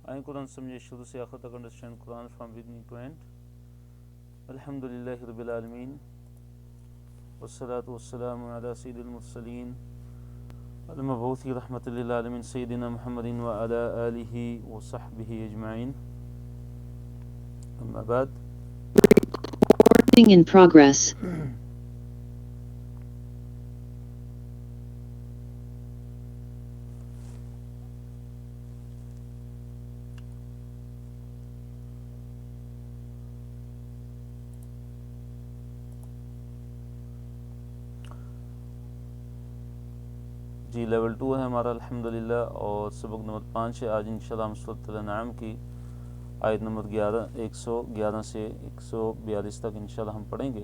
آئیں قرآن سمجھے شروع سے آخر تک انڈرسٹینڈ قرآن فرام بگننگ ٹو اینڈ. الحمدللہ رب العالمین والصلاة والسلام علی سید المرسلین المبعوث رحمۃ للعالمین سیدنا محمد وعلی آلہ وصحبہ اجمعین. اما بعد. In progress. جی لیول 2 ہے ہمارا الحمدللہ، اور سبق نمبر 5 ہے. آج انشاءاللہ ہم سورۃ الانعام کی آیت نمبر 111 سے 142 تک انشاءاللہ ہم پڑھیں گے.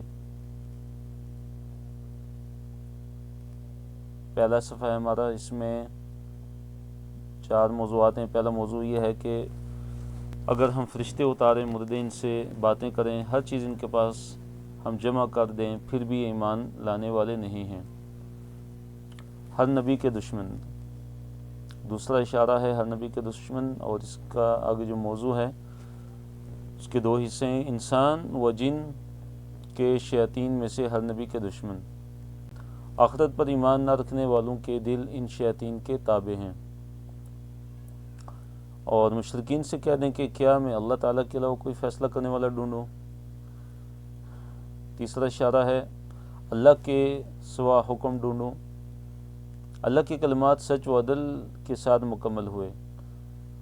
پہلا صفحہ ہے ہمارا، اس میں 4 موضوعات ہیں. پہلا موضوع یہ ہے کہ اگر ہم فرشتے اتاریں، مردے ان سے باتیں کریں، ہر چیز ان کے پاس ہم جمع کر دیں، پھر بھی ایمان لانے والے نہیں ہیں. ہر نبی کے دشمن. دوسرا اشارہ ہے ہر نبی کے دشمن، اور اس کا آگے جو موضوع ہے اس کے 2 حصے ہیں. انسان و جن کے شیاطین میں سے ہر نبی کے دشمن. آخرت پر ایمان نہ رکھنے والوں کے دل ان شیاطین کے تابع ہیں. اور مشرکین سے کہہ دیں کہ کیا میں اللہ تعالیٰ کے علاوہ کوئی فیصلہ کرنے والا ڈھونڈوں. تیسرا اشارہ ہے اللہ کے سوا حکم ڈھونڈوں. اللہ کی کلمات سچ و عدل کے ساتھ مکمل ہوئے،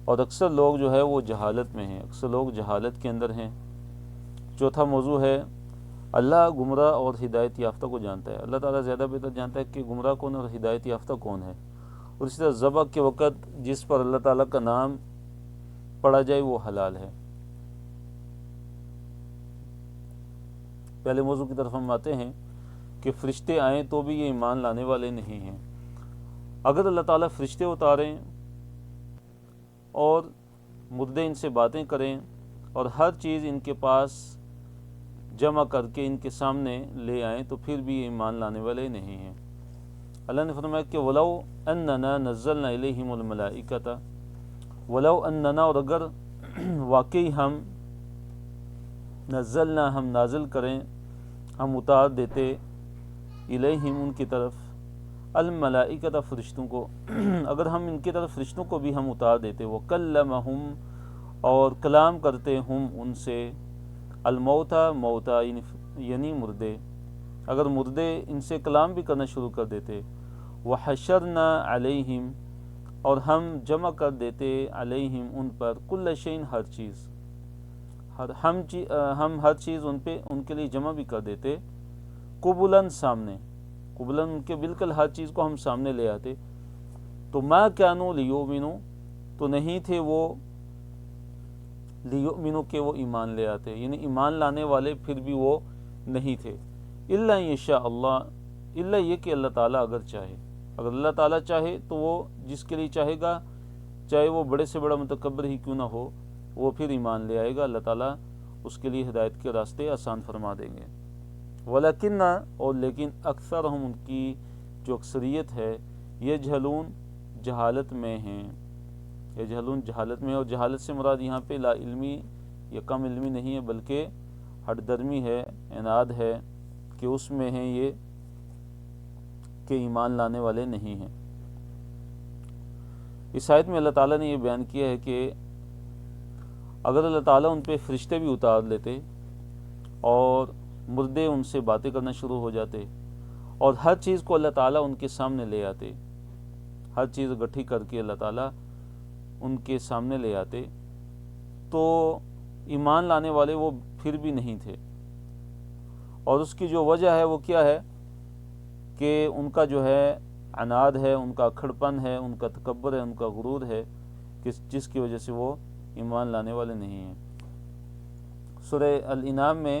اور اکثر لوگ جو ہے وہ جہالت میں ہیں، اکثر لوگ جہالت کے اندر ہیں. چوتھا موضوع ہے اللہ گمراہ اور ہدایت یافتہ کو جانتا ہے. اللہ تعالیٰ زیادہ بہتر جانتا ہے کہ گمراہ کون اور ہدایت یافتہ کون ہے. اور اسی طرح ذبح کے وقت جس پر اللہ تعالیٰ کا نام پڑھا جائے وہ حلال ہے. پہلے موضوع کی طرف ہم آتے ہیں کہ فرشتے آئیں تو بھی یہ ایمان لانے والے نہیں ہیں. اگر اللہ تعالیٰ فرشتے اتاریں اور مردے ان سے باتیں کریں اور ہر چیز ان کے پاس جمع کر کے ان کے سامنے لے آئیں تو پھر بھی ایمان لانے والے نہیں ہیں. اللہ نے فرمایا کہ وَلَوْ أَنَّنَا نَزَّلْنَا إِلَيْهِمُ الْمَلَائِكَةَ وَلَوْ أَنَّنَا، اور اگر واقعی ہم نزلنا ہم نازل کریں، ہم اتار دیتے الیہم ان کی طرف الملائکۃ فرشتوں کو، اگر ہم ان کی طرف فرشتوں کو بھی ہم اتار دیتے، وکلمہم اور کلام کرتے ہم ان سے، الموتا موتا یعنی مردے، اگر مردے ان سے کلام بھی کرنا شروع کر دیتے، وحشرنا علیہم اور ہم جمع کر دیتے علیہم ان پر، کل شیء ہر چیز، ہم ہر چیز ان کے لیے جمع بھی کر دیتے، قبلاً سامنے، قبلاً ان کے بالکل ہر چیز کو ہم سامنے لے آتے، تو ما کانوا لیؤمنوا، تو نہیں تھے وہ لیؤمنوا کہ وہ ایمان لے آتے، یعنی ایمان لانے والے پھر بھی وہ نہیں تھے. الا یشاء اللہ، الا یہ کہ اللہ تعالیٰ اگر چاہے، اگر اللہ تعالیٰ چاہے تو وہ جس کے لیے چاہے گا، چاہے وہ بڑے سے بڑا متکبر ہی کیوں نہ ہو، وہ پھر ایمان لے آئے گا. اللہ تعالیٰ اس کے لیے ہدایت کے راستے آسان فرما دیں گے. ولیکن، اور لیکن اکثرہم، ان کی جو اکثریت ہے، یجہلون جہالت میں ہیں، یجہلون جہالت میں، اور جہالت سے مراد یہاں پہ لا علمی یا کم علمی نہیں ہے، بلکہ ہٹ درمی ہے، عناد ہے کہ اس میں ہیں یہ کہ ایمان لانے والے نہیں ہیں. اس آیت میں اللہ تعالیٰ نے یہ بیان کیا ہے کہ اگر اللہ تعالیٰ ان پہ فرشتے بھی اتار لیتے اور مردے ان سے باتیں کرنا شروع ہو جاتے اور ہر چیز کو اللہ تعالیٰ ان کے سامنے لے آتے، ہر چیز اکٹھی کر کے اللہ تعالیٰ ان کے سامنے لے آتے، تو ایمان لانے والے وہ پھر بھی نہیں تھے. اور اس کی جو وجہ ہے وہ کیا ہے کہ ان کا جو ہے عناد ہے، ان کا اکھڑپن ہے، ان کا تکبر ہے، ان کا غرور ہے، جس کی وجہ سے وہ ایمان لانے والے نہیں ہیں. سورہ الانعام میں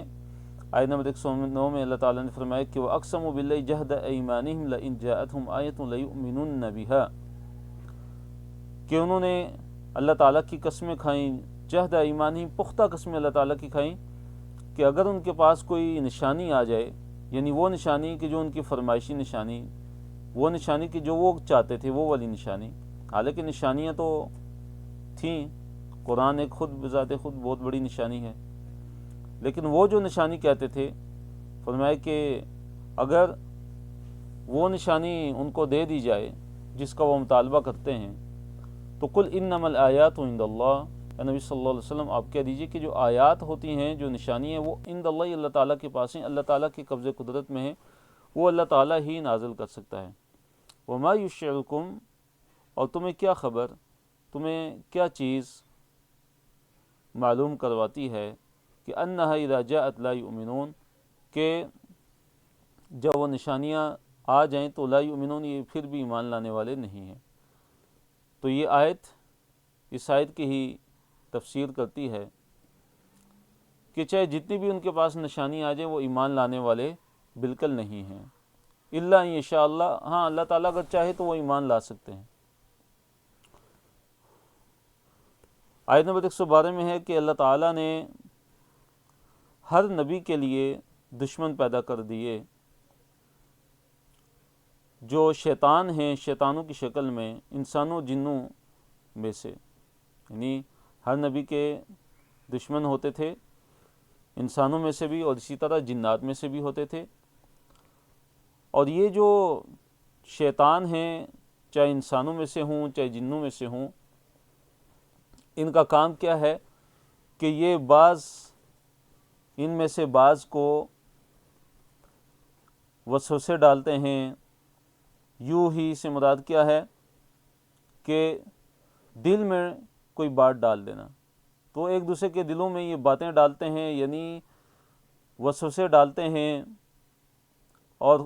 آیت نمبر 109 میں اللہ تعالیٰ نے فرمایا کہ وَأَقْسَمُوا بِاللَّهِ جَهْدَ أَيْمَانِهِمْ لَئِنْ جَاءَتْهُمْ آیَةٌ لَيُؤْمِنُنَّ بِهَا، کہ انہوں نے اللہ تعالیٰ کی قسمیں کھائیں، جہد ایمانہم، پختہ قسمیں اللہ تعالیٰ کی کھائیں، کہ اگر ان کے پاس کوئی نشانی آ جائے، یعنی وہ نشانی کہ جو ان کی فرمائشی نشانی، وہ نشانی کہ جو وہ چاہتے تھے، وہ والی نشانی، حالانکہ نشانیاں تو تھیں قرآن ایک خود بذات خود بہت بڑی نشانی ہے، لیکن وہ جو نشانی کہتے تھے، فرمایا کہ اگر وہ نشانی ان کو دے دی جائے جس کا وہ مطالبہ کرتے ہیں تو قل انما الآیات عند اللہ، اے نبی صلی اللہ علیہ وسلم آپ کہہ دیجئے کہ جو آیات ہوتی ہیں، جو نشانی ہیں، وہ عند اللہ، اللہ تعالیٰ کے پاس ہیں، اللہ تعالیٰ کے قبض قدرت میں ہیں، وہ اللہ تعالیٰ ہی نازل کر سکتا ہے۔ وما یشعرکم، اور تمہیں کیا خبر، تمہیں کیا چیز معلوم کرواتی ہے کہ انہا اذا جاءت لا یؤمنون، کہ جب وہ نشانیاں آ جائیں تو لا یؤمنون، یہ پھر بھی ایمان لانے والے نہیں ہیں۔ تو یہ آیت اس آیت کی ہی تفسیر کرتی ہے کہ چاہے جتنی بھی ان کے پاس نشانی آ جائیں وہ ایمان لانے والے بالکل نہیں ہیں، الا ان یشاء اللہ، ہاں اللہ تعالیٰ اگر چاہے تو وہ ایمان لا سکتے ہیں۔ آیت نمبر 112 میں ہے کہ اللہ تعالیٰ نے ہر نبی کے لیے دشمن پیدا کر دیے جو شیطان ہیں، شیطانوں کی شکل میں، انسانوں جنوں میں سے، یعنی ہر نبی کے دشمن ہوتے تھے، انسانوں میں سے بھی اور اسی طرح جنات میں سے بھی ہوتے تھے۔ اور یہ جو شیطان ہیں، چاہے انسانوں میں سے ہوں چاہے جنوں میں سے ہوں، ان کا کام کیا ہے کہ یہ ان میں سے بعض کو وسوسے ڈالتے ہیں۔ یوں ہی سے مراد کیا ہے کہ دل میں کوئی بات ڈال دینا، تو ایک دوسرے کے دلوں میں یہ باتیں ڈالتے ہیں، یعنی وسوسے ڈالتے ہیں۔ اور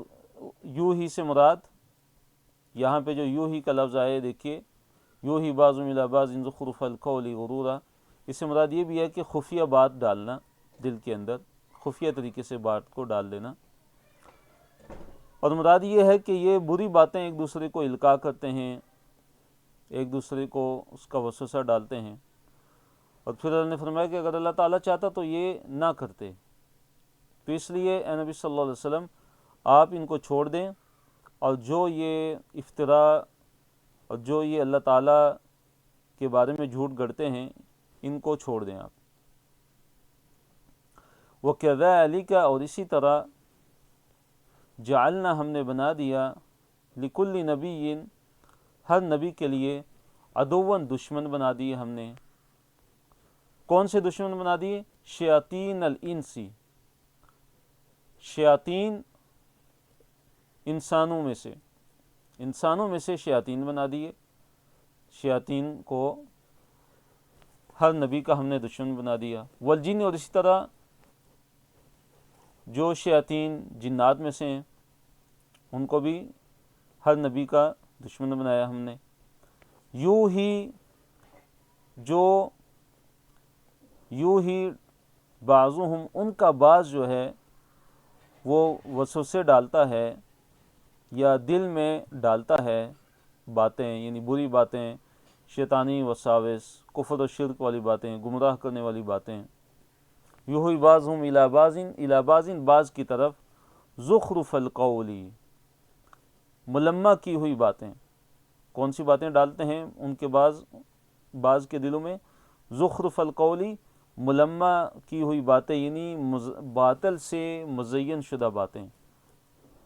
یوں ہی سے مراد یہاں پہ جو یوں ہی کا لفظ آئے، دیکھیے، یوں ہی بعضهم الی بعض زخرف القول غرورا، اس سے مراد یہ بھی ہے کہ خفیہ بات ڈالنا، دل کے اندر خفیہ طریقے سے بات کو ڈال دینا۔ اور مراد یہ ہے کہ یہ بری باتیں ایک دوسرے کو القاء کرتے ہیں، ایک دوسرے کو اس کا وسوسہ ڈالتے ہیں۔ اور پھر اللہ نے فرمایا کہ اگر اللہ تعالیٰ چاہتا تو یہ نہ کرتے، تو اس لیے اے نبی صلی اللہ علیہ وسلم آپ ان کو چھوڑ دیں، اور جو یہ افتراء اور جو یہ اللہ تعالیٰ کے بارے میں جھوٹ گڑتے ہیں، ان کو چھوڑ دیں آپ۔ وَكَذَلِكَ، اور اسی طرح جعلنا، ہم نے بنا دیا، لِكُلِّ نَبِيٍّ، ہر نبی کے لیے، عدوًا، دشمن بنا دیے ہم نے۔ کون سے دشمن بنا دیے؟ شیاطین الانسی، شیاطین انسانوں میں سے شیاطین بنا دیے۔ شیاطین کو ہر نبی کا ہم نے دشمن بنا دیا۔ والجن، اور اسی طرح جو شیاطین جنات میں سے ہیں ان کو بھی ہر نبی کا دشمن بنایا ہم نے۔ یوں ہی بعضهم، ان کا بعض جو ہے وہ وسوسے ڈالتا ہے یا دل میں ڈالتا ہے باتیں، یعنی بری باتیں، شیطانی وساوس، کفر و شرک والی باتیں، گمراہ کرنے والی باتیں۔ یوحی بعضهم الی بعض، بعض کی طرف، زخرف القول، ملمہ کی ہوئی باتیں۔ کون سی باتیں ڈالتے ہیں ان کے بعض کے دلوں میں؟ زخرف القول، ملمہ کی ہوئی باتیں، یعنی باطل سے مزین شدہ باتیں۔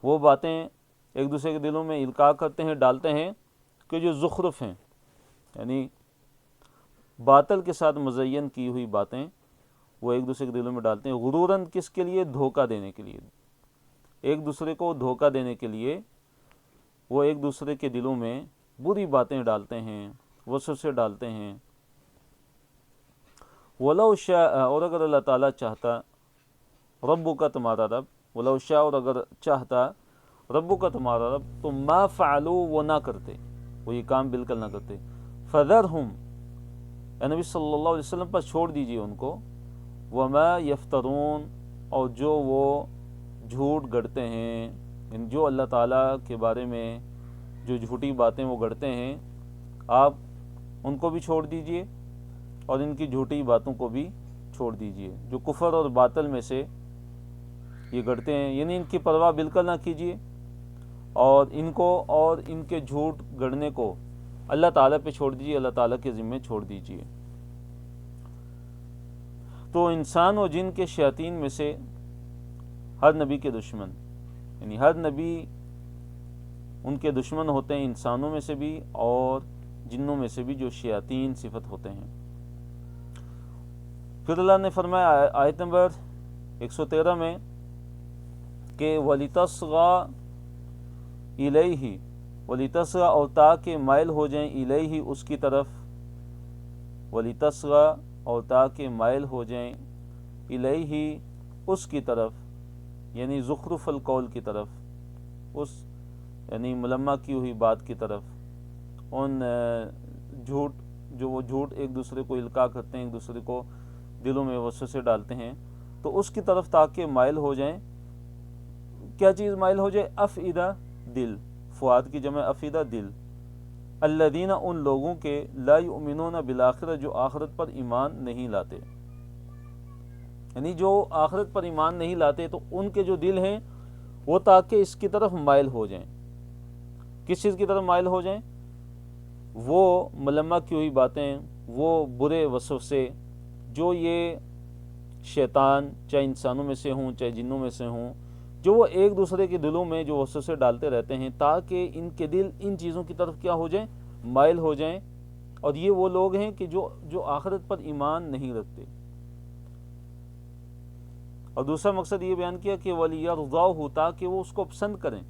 وہ باتیں ایک دوسرے کے دلوں میں القاء کرتے ہیں، ڈالتے ہیں، کہ جو زخرف ہیں، یعنی باطل کے ساتھ مزین کی ہوئی باتیں وہ ایک دوسرے کے دلوں میں ڈالتے ہیں۔ غروراً، کس کے لیے؟ دھوکہ دینے کے لیے، ایک دوسرے کو دھوکہ دینے کے لیے وہ ایک دوسرے کے دلوں میں بری باتیں ڈالتے ہیں، وسوسے ڈالتے ہیں۔ وَلَوْ شَاءَ، اور اگر اللہ تعالیٰ چاہتا، ربک، تمہارا رب، وَلَوْ شَاءَ، اور اگر چاہتا، ربک، تمہارا رب، تو ما فعلوا، وہ نہ کرتے، وہ یہ کام بالکل نہ کرتے۔ فَذَرْهُمْ، اے نبی صلی اللہ علیہ وسلم پر چھوڑ دیجئے ان کو، وَمَا يَفْتَرُونَ، اور جو وہ جھوٹ گڑتے ہیں، یعنی جو اللہ تعالیٰ کے بارے میں جو جھوٹی باتیں وہ گڑتے ہیں، آپ ان کو بھی چھوڑ دیجئے اور ان کی جھوٹی باتوں کو بھی چھوڑ دیجئے۔ جو کفر اور باطل میں سے یہ گڑتے ہیں، یعنی ان کی پرواہ بالکل نہ کیجئے، اور ان کو اور ان کے جھوٹ گڑنے کو اللہ تعالیٰ پہ چھوڑ دیجئے، اللہ تعالیٰ کے ذمے چھوڑ دیجئے۔ تو انسان و جن کے شیاطین میں سے ہر نبی کے دشمن، یعنی ہر نبی ان کے دشمن ہوتے ہیں، انسانوں میں سے بھی اور جنوں میں سے بھی جو شیاطین صفت ہوتے ہیں۔ پھر اللہ نے فرمایا آیت نمبر 113 میں کہ وَلِتَصْغَى إِلَيْهِ، وَلِتَصْغَى اور تاکہ مائل ہو جائیں الیہ اس کی طرف، وَلِتَصْغَى اور تاکہ مائل ہو جائیں الیہ اس کی طرف، یعنی زخرف القول کی طرف، اس یعنی ملمہ کی ہوئی بات کی طرف، ان جھوٹ جو وہ جھوٹ ایک دوسرے کو القاء کرتے ہیں، ایک دوسرے کو دلوں میں وسوسے ڈالتے ہیں، تو اس کی طرف تاکہ مائل ہو جائیں۔ کیا چیز مائل ہو جائے؟ افئدہ، دل، فؤاد کی جمع افئدہ، دل، الذین ان لوگوں کے لا یؤمنون بالآخرہ جو آخرت پر ایمان نہیں لاتے، یعنی جو آخرت پر ایمان نہیں لاتے تو ان کے جو دل ہیں وہ تاکہ اس کی طرف مائل ہو جائیں۔ کس چیز کی طرف مائل ہو جائیں؟ وہ ملمہ کی ہوئی باتیں، وہ برے وسوسے جو یہ شیطان چاہے انسانوں میں سے ہوں چاہے جنوں میں سے ہوں، جو وہ ایک دوسرے کے دلوں میں جو وسوسے ڈالتے رہتے ہیں، تاکہ ان کے دل ان چیزوں کی طرف کیا ہو جائیں؟ مائل ہو جائیں۔ اور یہ وہ لوگ ہیں کہ جو آخرت پر ایمان نہیں رکھتے۔ اور دوسرا مقصد یہ بیان کیا کہ وَلِيَرْضَوْهُ تاکہ وہ اس کو پسند کریں،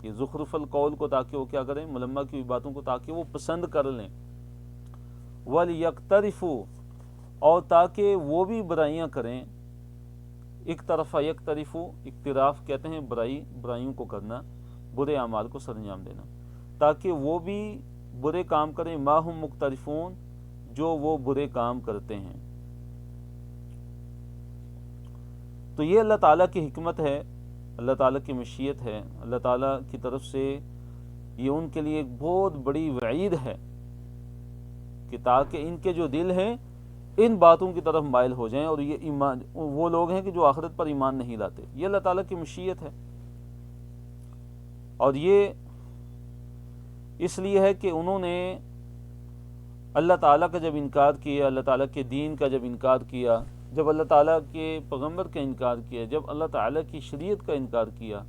کہ زخرف القول کو تاکہ وہ کیا کریں، ملمہ کی ہوئی باتوں کو تاکہ وہ پسند کر لیں، وَلِيَقْتَرِفُوا اور تاکہ وہ بھی برائیاں کریں، اقترف یقترفو، اقتراف کہتے ہیں برائیوں کو کرنا، برے اعمال کو سر انجام دینا، تاکہ وہ بھی برے کام کریں، ما ہم مقترفون جو وہ برے کام کرتے ہیں۔ تو یہ اللہ تعالیٰ کی حکمت ہے، اللہ تعالیٰ کی مشیت ہے، اللہ تعالیٰ کی طرف سے یہ ان کے لیے ایک بہت بڑی وعید ہے کہ تاکہ ان کے جو دل ہیں ان باتوں کی طرف مائل ہو جائیں، اور یہ ایمان وہ لوگ ہیں کہ جو آخرت پر ایمان نہیں لاتے۔ یہ اللہ تعالیٰ کی مشیت ہے، اور یہ اس لیے ہے کہ انہوں نے اللہ تعالیٰ کا جب انکار کیا، اللہ تعالیٰ کے دین کا جب انکار کیا، جب اللہ تعالیٰ کے پیغمبر کا انکار کیا، جب اللہ تعالیٰ کی شریعت کا انکار کیا،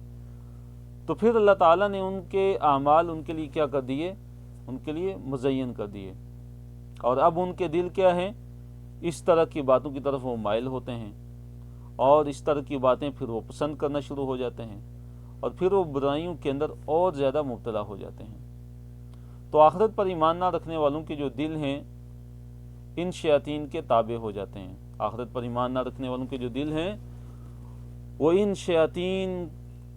تو پھر اللہ تعالیٰ نے ان کے اعمال ان کے لیے کیا کر دیے؟ ان کے لیے مزین کر دیے، اور اب ان کے دل کیا ہیں؟ اس طرح کی باتوں کی طرف وہ مائل ہوتے ہیں، اور اس طرح کی باتیں پھر وہ پسند کرنا شروع ہو جاتے ہیں، اور پھر وہ برائیوں کے اندر اور زیادہ مبتلا ہو جاتے ہیں۔ تو آخرت پر ایمان نہ رکھنے والوں کے جو دل ہیں ان شیاطین کے تابع ہو جاتے ہیں۔ آخرت پر ایمان نہ رکھنے والوں کے جو دل ہیں وہ ان شیاطین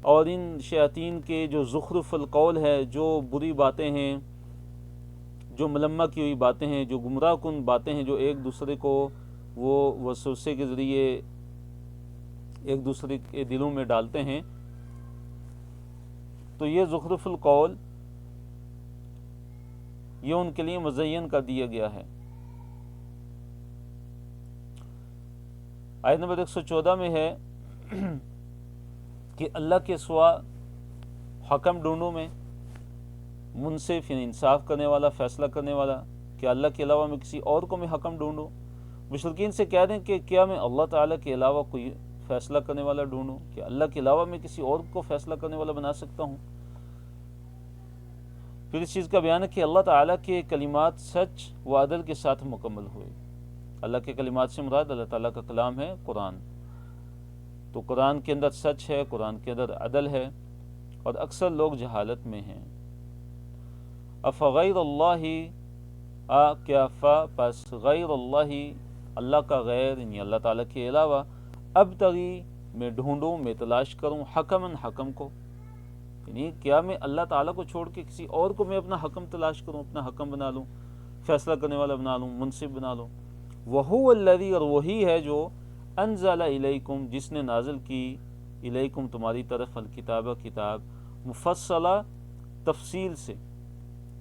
اور ان شیاطین کے جو زخرف القول ہے، جو بری باتیں ہیں، جو ملمہ کی ہوئی باتیں ہیں، جو گمراہ کن باتیں ہیں، جو ایک دوسرے کو وہ وسوسے کے ذریعے ایک دوسرے کے دلوں میں ڈالتے ہیں، تو یہ زخرف القول یہ ان کے لیے مزین کر دیا گیا ہے۔ آیت نمبر 114 میں ہے کہ اللہ کے سوا حکم ڈھونڈو میں، منصف یعنی انصاف کرنے والا، فیصلہ کرنے والا، کہ اللہ کے علاوہ میں کسی اور کو میں حکم ڈھونڈوں۔ مشرکین سے کہہ دیں کہ کیا میں اللہ تعالیٰ کے علاوہ کوئی فیصلہ کرنے والا ڈھونڈوں، کہ اللہ کے علاوہ میں کسی اور کو فیصلہ کرنے والا بنا سکتا ہوں؟ پھر اس چیز کا بیان ہے کہ اللہ تعالیٰ کے کلمات سچ و عدل کے ساتھ مکمل ہوئے۔ اللہ کے کلمات سے مراد اللہ تعالیٰ کا کلام ہے قرآن، تو قرآن کے اندر سچ ہے، قرآن کے اندر عدل ہے، اور اکثر لوگ جہالت میں ہیں۔ افغیر اللہ کیا پس غیر اللہ، اللہ کا غیر یعنی اللہ تعالیٰ کے علاوہ، ابتغی میں ڈھونڈوں، میں تلاش کروں، حکمن حکم کو، یعنی کیا میں اللہ تعالیٰ کو چھوڑ کے کسی اور کو میں اپنا حکم تلاش کروں، اپنا حکم بنا لوں، فیصلہ کرنے والا بنا لوں، منصف بنا لوں؟ وَهُوَ الَّذِي، اور وہی ہے جو انزل الیکم، جس نے نازل کی الیکم تمہاری طرف، الکتاب کتاب، مفصلہ تفصیل سے،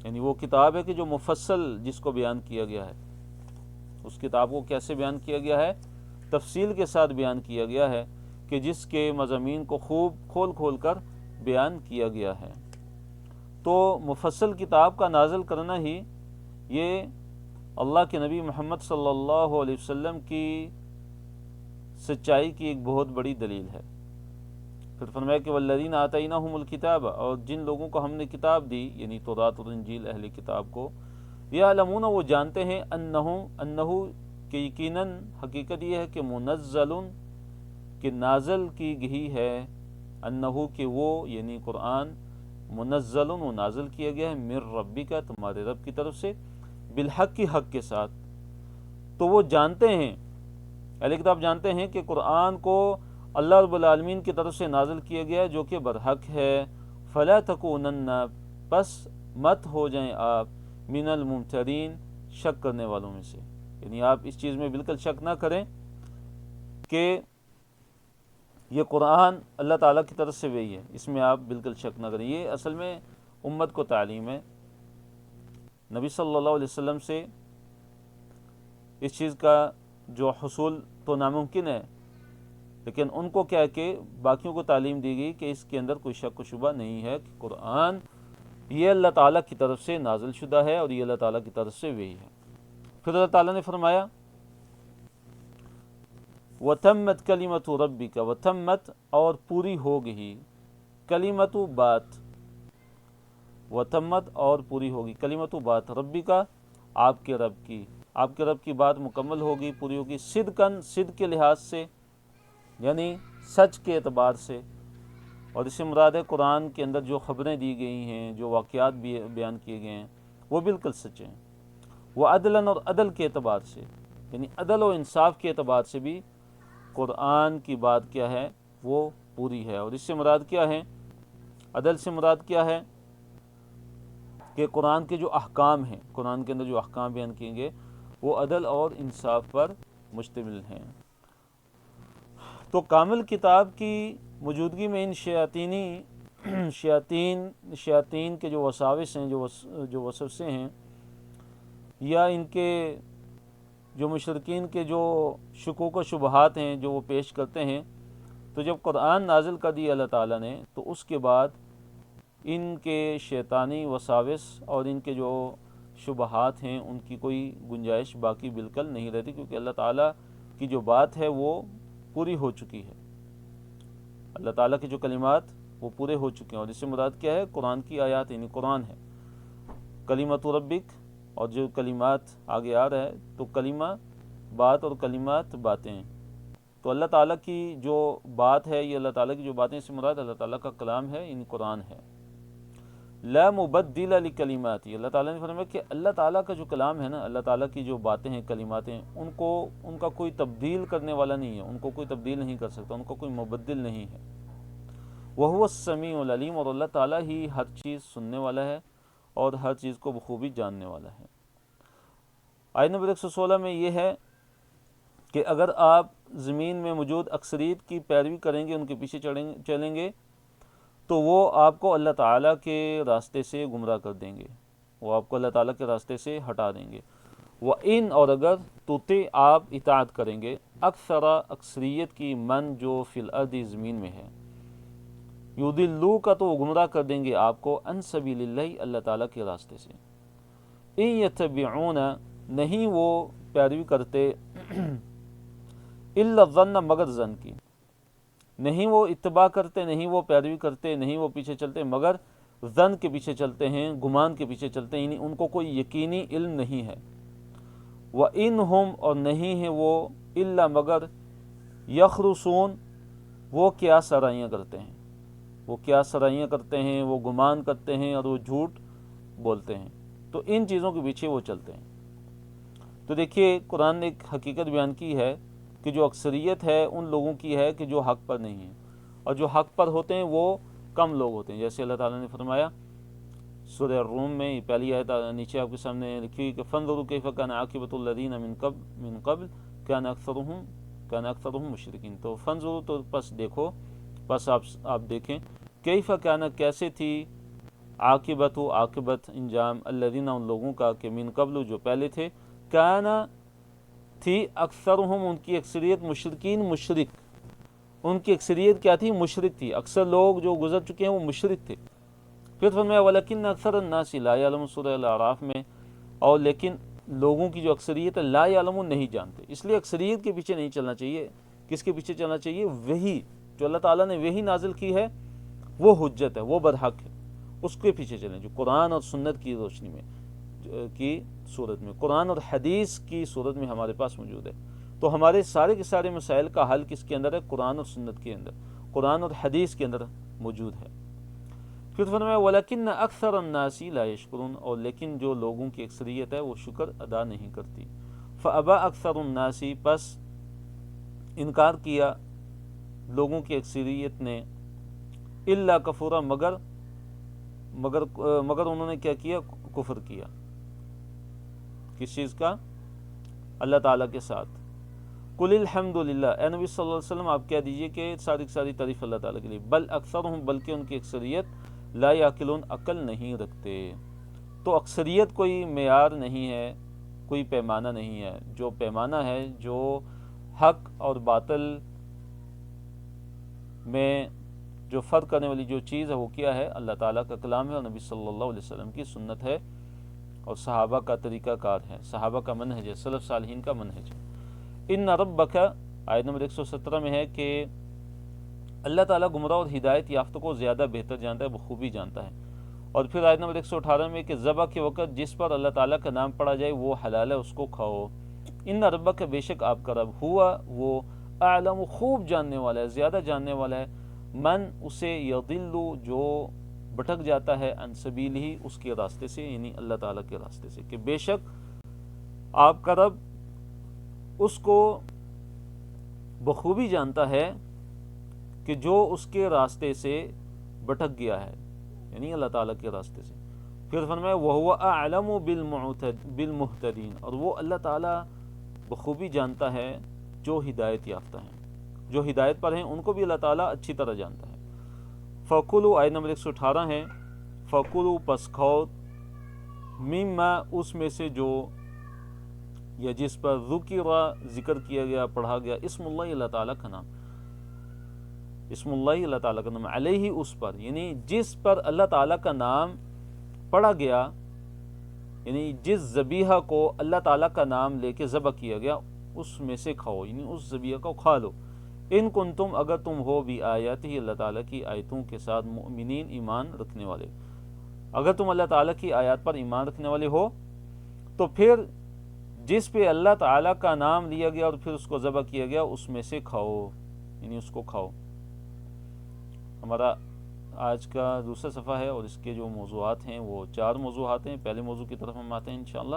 یعنی وہ کتاب ہے کہ جو مفصل جس کو بیان کیا گیا ہے، اس کتاب کو کیسے بیان کیا گیا ہے؟ تفصیل کے ساتھ بیان کیا گیا ہے، کہ جس کے مضامین کو خوب کھول کھول کر بیان کیا گیا ہے۔ تو مفصل کتاب کا نازل کرنا ہی یہ اللہ کے نبی محمد صلی اللہ علیہ وسلم کی سچائی کی ایک بہت بڑی دلیل ہے۔ پھر فرمایا کہ والذین آتیناہم الکتاب، اور جن لوگوں کو ہم نے کتاب دی، یعنی تورات اور انجیل اہل کتاب کو، یعلمون وہ جانتے ہیں، انہو کہ یقیناً حقیقت یہ ہے کہ منزل کہ نازل کی گئی ہے، انہو کہ وہ یعنی قرآن، منزل وہ نازل کیا گیا ہے، من ربک تمہارے رب کی طرف سے، بالحق کی حق کے ساتھ۔ تو وہ جانتے ہیں، اہل کتاب جانتے ہیں کہ قرآن کو اللہ رب العالمین کی طرف سے نازل کیا گیا جو کہ برحق ہے۔ فلا تکونن پس مت ہو جائیں آپ من الممترین شک کرنے والوں میں سے، یعنی آپ اس چیز میں بالکل شک نہ کریں کہ یہ قرآن اللہ تعالیٰ کی طرف سے وہی ہے، اس میں آپ بالکل شک نہ کریں۔ یہ اصل میں امت کو تعلیم ہے، نبی صلی اللہ علیہ وسلم سے اس چیز کا جو حصول تو ناممکن ہے، لیکن ان کو کیا ہے کہ باقیوں کو تعلیم دی گئی کہ اس کے اندر کوئی شک و شبہ نہیں ہے کہ قرآن یہ اللہ تعالیٰ کی طرف سے نازل شدہ ہے اور یہ اللہ تعالیٰ کی طرف سے وہی ہے۔ پھر اللہ تعالیٰ نے فرمایا وَتَمَّتْ كَلِمَةُ رَبِّكَ، وَتَمَّتْ اور پوری ہو گئی، کلمت بات، وَتَمَّتْ اور پوری ہوگی، کلمت بات ربی کا آپ کے رب کی، آپ کے رب کی بات مکمل ہوگی، پوری ہوگی، صدقاً صدق کے لحاظ سے، یعنی سچ کے اعتبار سے، اور اس سے مراد ہے قرآن کے اندر جو خبریں دی گئی ہیں، جو واقعات بھی بیان کیے گئے ہیں وہ بالکل سچے ہیں۔ وہ عدلاً اور عدل کے اعتبار سے، یعنی عدل و انصاف کے اعتبار سے بھی قرآن کی بات کیا ہے وہ پوری ہے۔ اور اس سے مراد کیا ہے، عدل سے مراد کیا ہے کہ قرآن کے جو احکام ہیں، قرآن کے اندر جو احکام بیان کیے گئے وہ عدل اور انصاف پر مشتمل ہیں۔ تو کامل کتاب کی موجودگی میں ان شیاطین کے جو وساوس ہیں، جو وسوسے ہیں، یا ان کے جو مشرکین کے جو شکوک و شبہات ہیں جو وہ پیش کرتے ہیں، تو جب قرآن نازل کر دیا اللہ تعالیٰ نے تو اس کے بعد ان کے شیطانی وساوس اور ان کے جو شبہات ہیں ان کی کوئی گنجائش باقی بالکل نہیں رہتی، کیونکہ اللہ تعالیٰ کی جو بات ہے وہ پوری ہو چکی ہے، اللہ تعالیٰ کے جو کلمات وہ پورے ہو چکے ہیں۔ اور اس سے مراد کیا ہے، قرآن کی آیات، یعنی قرآن ہے، کلمت ربک، اور جو کلمات آگے آ رہا ہے تو کلمہ بات اور کلمات باتیں ہیں، تو اللہ تعالیٰ کی جو بات ہے، یہ اللہ تعالیٰ کی جو باتیں، اس سے مراد اللہ تعالیٰ کا کلام ہے، یعنی قرآن ہے۔ لا مبدل لکلمات، اللہ تعالیٰ نے فرمایا کہ اللہ تعالیٰ کا جو کلام ہے نا، اللہ تعالیٰ کی جو باتیں ہیں، کلمات ہیں، ان کا کوئی تبدیل کرنے والا نہیں ہے، ان کو کوئی تبدیل نہیں کر سکتا، ان کا کوئی مبدل نہیں ہے۔ وَهُوَ السَّمِيعُ الْعَلِيمُ، اور اللہ تعالیٰ ہی ہر چیز سننے والا ہے اور ہر چیز کو بخوبی جاننے والا ہے۔ آیت نمبر 116 میں یہ ہے کہ اگر آپ زمین میں موجود اکثریت کی پیروی کریں گے، ان کے پیچھے چلیں گے، تو وہ آپ کو اللہ تعالیٰ کے راستے سے گمراہ کر دیں گے، وہ آپ کو اللہ تعالیٰ کے راستے سے ہٹا دیں گے۔ وَإِنْ اور اگر تُطِعْ آپ اطاعت کریں گے، اکثریت کی، من جو فی الارض زمین میں ہے، یُضِلُّوکَ تو وہ گمراہ کر دیں گے آپ کو، عن سبیل اللہ اللہ تعالیٰ کے راستے سے۔ اِن یتبعون نہیں وہ پیروی کرتے، الا الظن مگر ظن کی، نہیں وہ اتباع کرتے، نہیں وہ پیروی کرتے، نہیں وہ پیچھے چلتے، مگر ظن کے پیچھے چلتے ہیں، گمان کے پیچھے چلتے ہیں، یعنی ان کو کوئی یقینی علم نہیں ہے۔ وَإِنْ اور نہیں ہے وہ، الا مگر یخرصون وہ کیا سرائیاں کرتے ہیں، وہ کیا سرائیاں کرتے ہیں، وہ گمان کرتے ہیں اور وہ جھوٹ بولتے ہیں، تو ان چیزوں کے پیچھے وہ چلتے ہیں۔ تو دیکھیے قرآن نے ایک حقیقت بیان کی ہے کہ جو اکثریت ہے ان لوگوں کی ہے کہ جو حق پر نہیں ہیں، اور جو حق پر ہوتے ہیں وہ کم لوگ ہوتے ہیں، جیسے اللہ تعالیٰ نے فرمایا سورہ الروم میں، پہلی آیت نیچے آپ کے سامنے لکھی ہوئی کہ فانظروا کیف کان عاقبۃ الذین من قبل کان اکثرهم مشرکین، تو فانظروا تو پس دیکھو، پس آپ دیکھیں، کیف کان کیسے تھی، عاقبت انجام، الذین ان لوگوں کا، کہ من قبل جو پہلے تھے، کانا تھی، اکثرہم ان کی اکثریت، مشرکین مشرک، ان کی اکثریت کیا تھی، مشرک تھی، اکثر لوگ جو گزر چکے ہیں وہ مشرک تھے۔ پھر فرمایا وَلَكِنَّ أَكْثَرَ النَّاسِ لَا يَعْلَمُونَ سورہ الاعراف میں، اور لیکن لوگوں کی جو اکثریت ہے لا يعلمون نہیں جانتے، اس لیے اکثریت کے پیچھے نہیں چلنا چاہیے، کس کے پیچھے چلنا چاہیے؟ وہی جو اللہ تعالیٰ نے وہی نازل کی ہے وہ حجت ہے، وہ برحق ہے، اس کے پیچھے چلیں، جو قرآن اور سنت کی روشنی میں کی صورت میں، قرآن اور حدیث کی صورت میں ہمارے پاس موجود ہے۔ تو ہمارے سارے کے سارے مسائل کا حل کس کے اندر ہے؟ قرآن اور سنت کے اندر، قرآن اور حدیث کے اندر موجود ہے۔ پھر فرمایا وَلَكِنَّ أَكْثَرَ النَّاسِ لَا يَشْكُرُونَ، اور لیکن جو لوگوں کی اکثریت ہے وہ شکر ادا نہیں کرتی۔ فَأَبَى أَكْثَرُ النَّاسِ، پس انکار کیا لوگوں کی اکثریت نے، إِلَّا كَفُورًا، مگر انہوں نے کیا کیا؟ کفر کیا۔ کس چیز کا؟ اللہ تعالیٰ کے ساتھ۔ قُلِ الْحَمْدُ لِلَّهِ، اے نبی صلی اللہ علیہ وسلم آپ کہہ دیجئے کہ ساری ساری تعریف اللہ تعالیٰ کے لیے، بل اکثرہم، بلکہ ان کی اکثریت لا یعقلون، عقل نہیں رکھتے۔ تو اکثریت کوئی معیار نہیں ہے، کوئی پیمانہ نہیں ہے۔ جو پیمانہ ہے، جو حق اور باطل میں جو فرق کرنے والی جو چیز ہے وہ کیا ہے؟ اللہ تعالیٰ کا کلام ہے اور نبی صلی اللہ علیہ وسلم کی سنت ہے اور صحابہ کا طریقہ کار ہے، صحابہ کا منہج ہے، سلف صالحین کا منہج ہے۔ ان ربک، آیت نمبر 117 میں ہے کہ اللہ تعالیٰ گمراہ اور ہدایت یافتہ کو زیادہ بہتر جانتا ہے، بخوبی جانتا ہے۔ اور پھر آیت نمبر 118 میں کہ ذبح کے وقت جس پر اللہ تعالیٰ کا نام پڑھا جائے وہ حلال ہے، اس کو کھاؤ۔ ان ربک، بے شک آپ کا رب، ہوا وہ، اعلم، خوب جاننے والا ہے، زیادہ جاننے والا ہے، من، اسے، یضل، جو بھٹک جاتا ہے، عن سبیلہ، اس کے راستے سے، یعنی اللہ تعالیٰ کے راستے سے، کہ بے شک آپ کا رب اس کو بخوبی جانتا ہے کہ جو اس کے راستے سے بھٹک گیا ہے، یعنی اللہ تعالیٰ کے راستے سے۔ پھر فرمایا وَهُوَ أَعْلَمُ بِالْمُهْتَدِينَ، اور وہ اللہ تعالیٰ بخوبی جانتا ہے جو ہدایت یافتہ ہیں، جو ہدایت پر ہیں ان کو بھی اللہ تعالیٰ اچھی طرح جانتا ہے۔ فَكُلُوا، آیت نمبر 118 ہے، فَكُلُوا، پس کھاؤ، مِمَّا، اس میں سے جو، یا جس پر ذکر، ذکر کیا گیا، پڑھا گیا، اسم اللہ، اللہ تعالیٰ کا نام، اسم اللہ، اللہ تعالیٰ کا نام، علیہ، اس پر، یعنی جس پر اللہ تعالیٰ کا نام پڑھا گیا، یعنی جس ذبیحہ کو اللہ تعالیٰ کا نام لے کے ذبح کیا گیا اس میں سے کھاؤ، یعنی اس ذبیحہ کو کھا لو۔ ان کنتم، اگر تم ہو، بھی آیاتہ، اللہ تعالیٰ کی آیتوں کے ساتھ، مؤمنین، ایمان رکھنے والے، اگر تم اللہ تعالیٰ کی آیات پر ایمان رکھنے والے ہو تو پھر جس پہ اللہ تعالیٰ کا نام لیا گیا اور پھر اس کو ذبح کیا گیا اس میں سے کھاؤ، یعنی اس کو کھاؤ۔ ہمارا آج کا دوسرا صفحہ ہے اور اس کے جو موضوعات ہیں وہ 4 موضوعات ہیں۔ پہلے موضوع کی طرف ہم آتے ہیں انشاءاللہ۔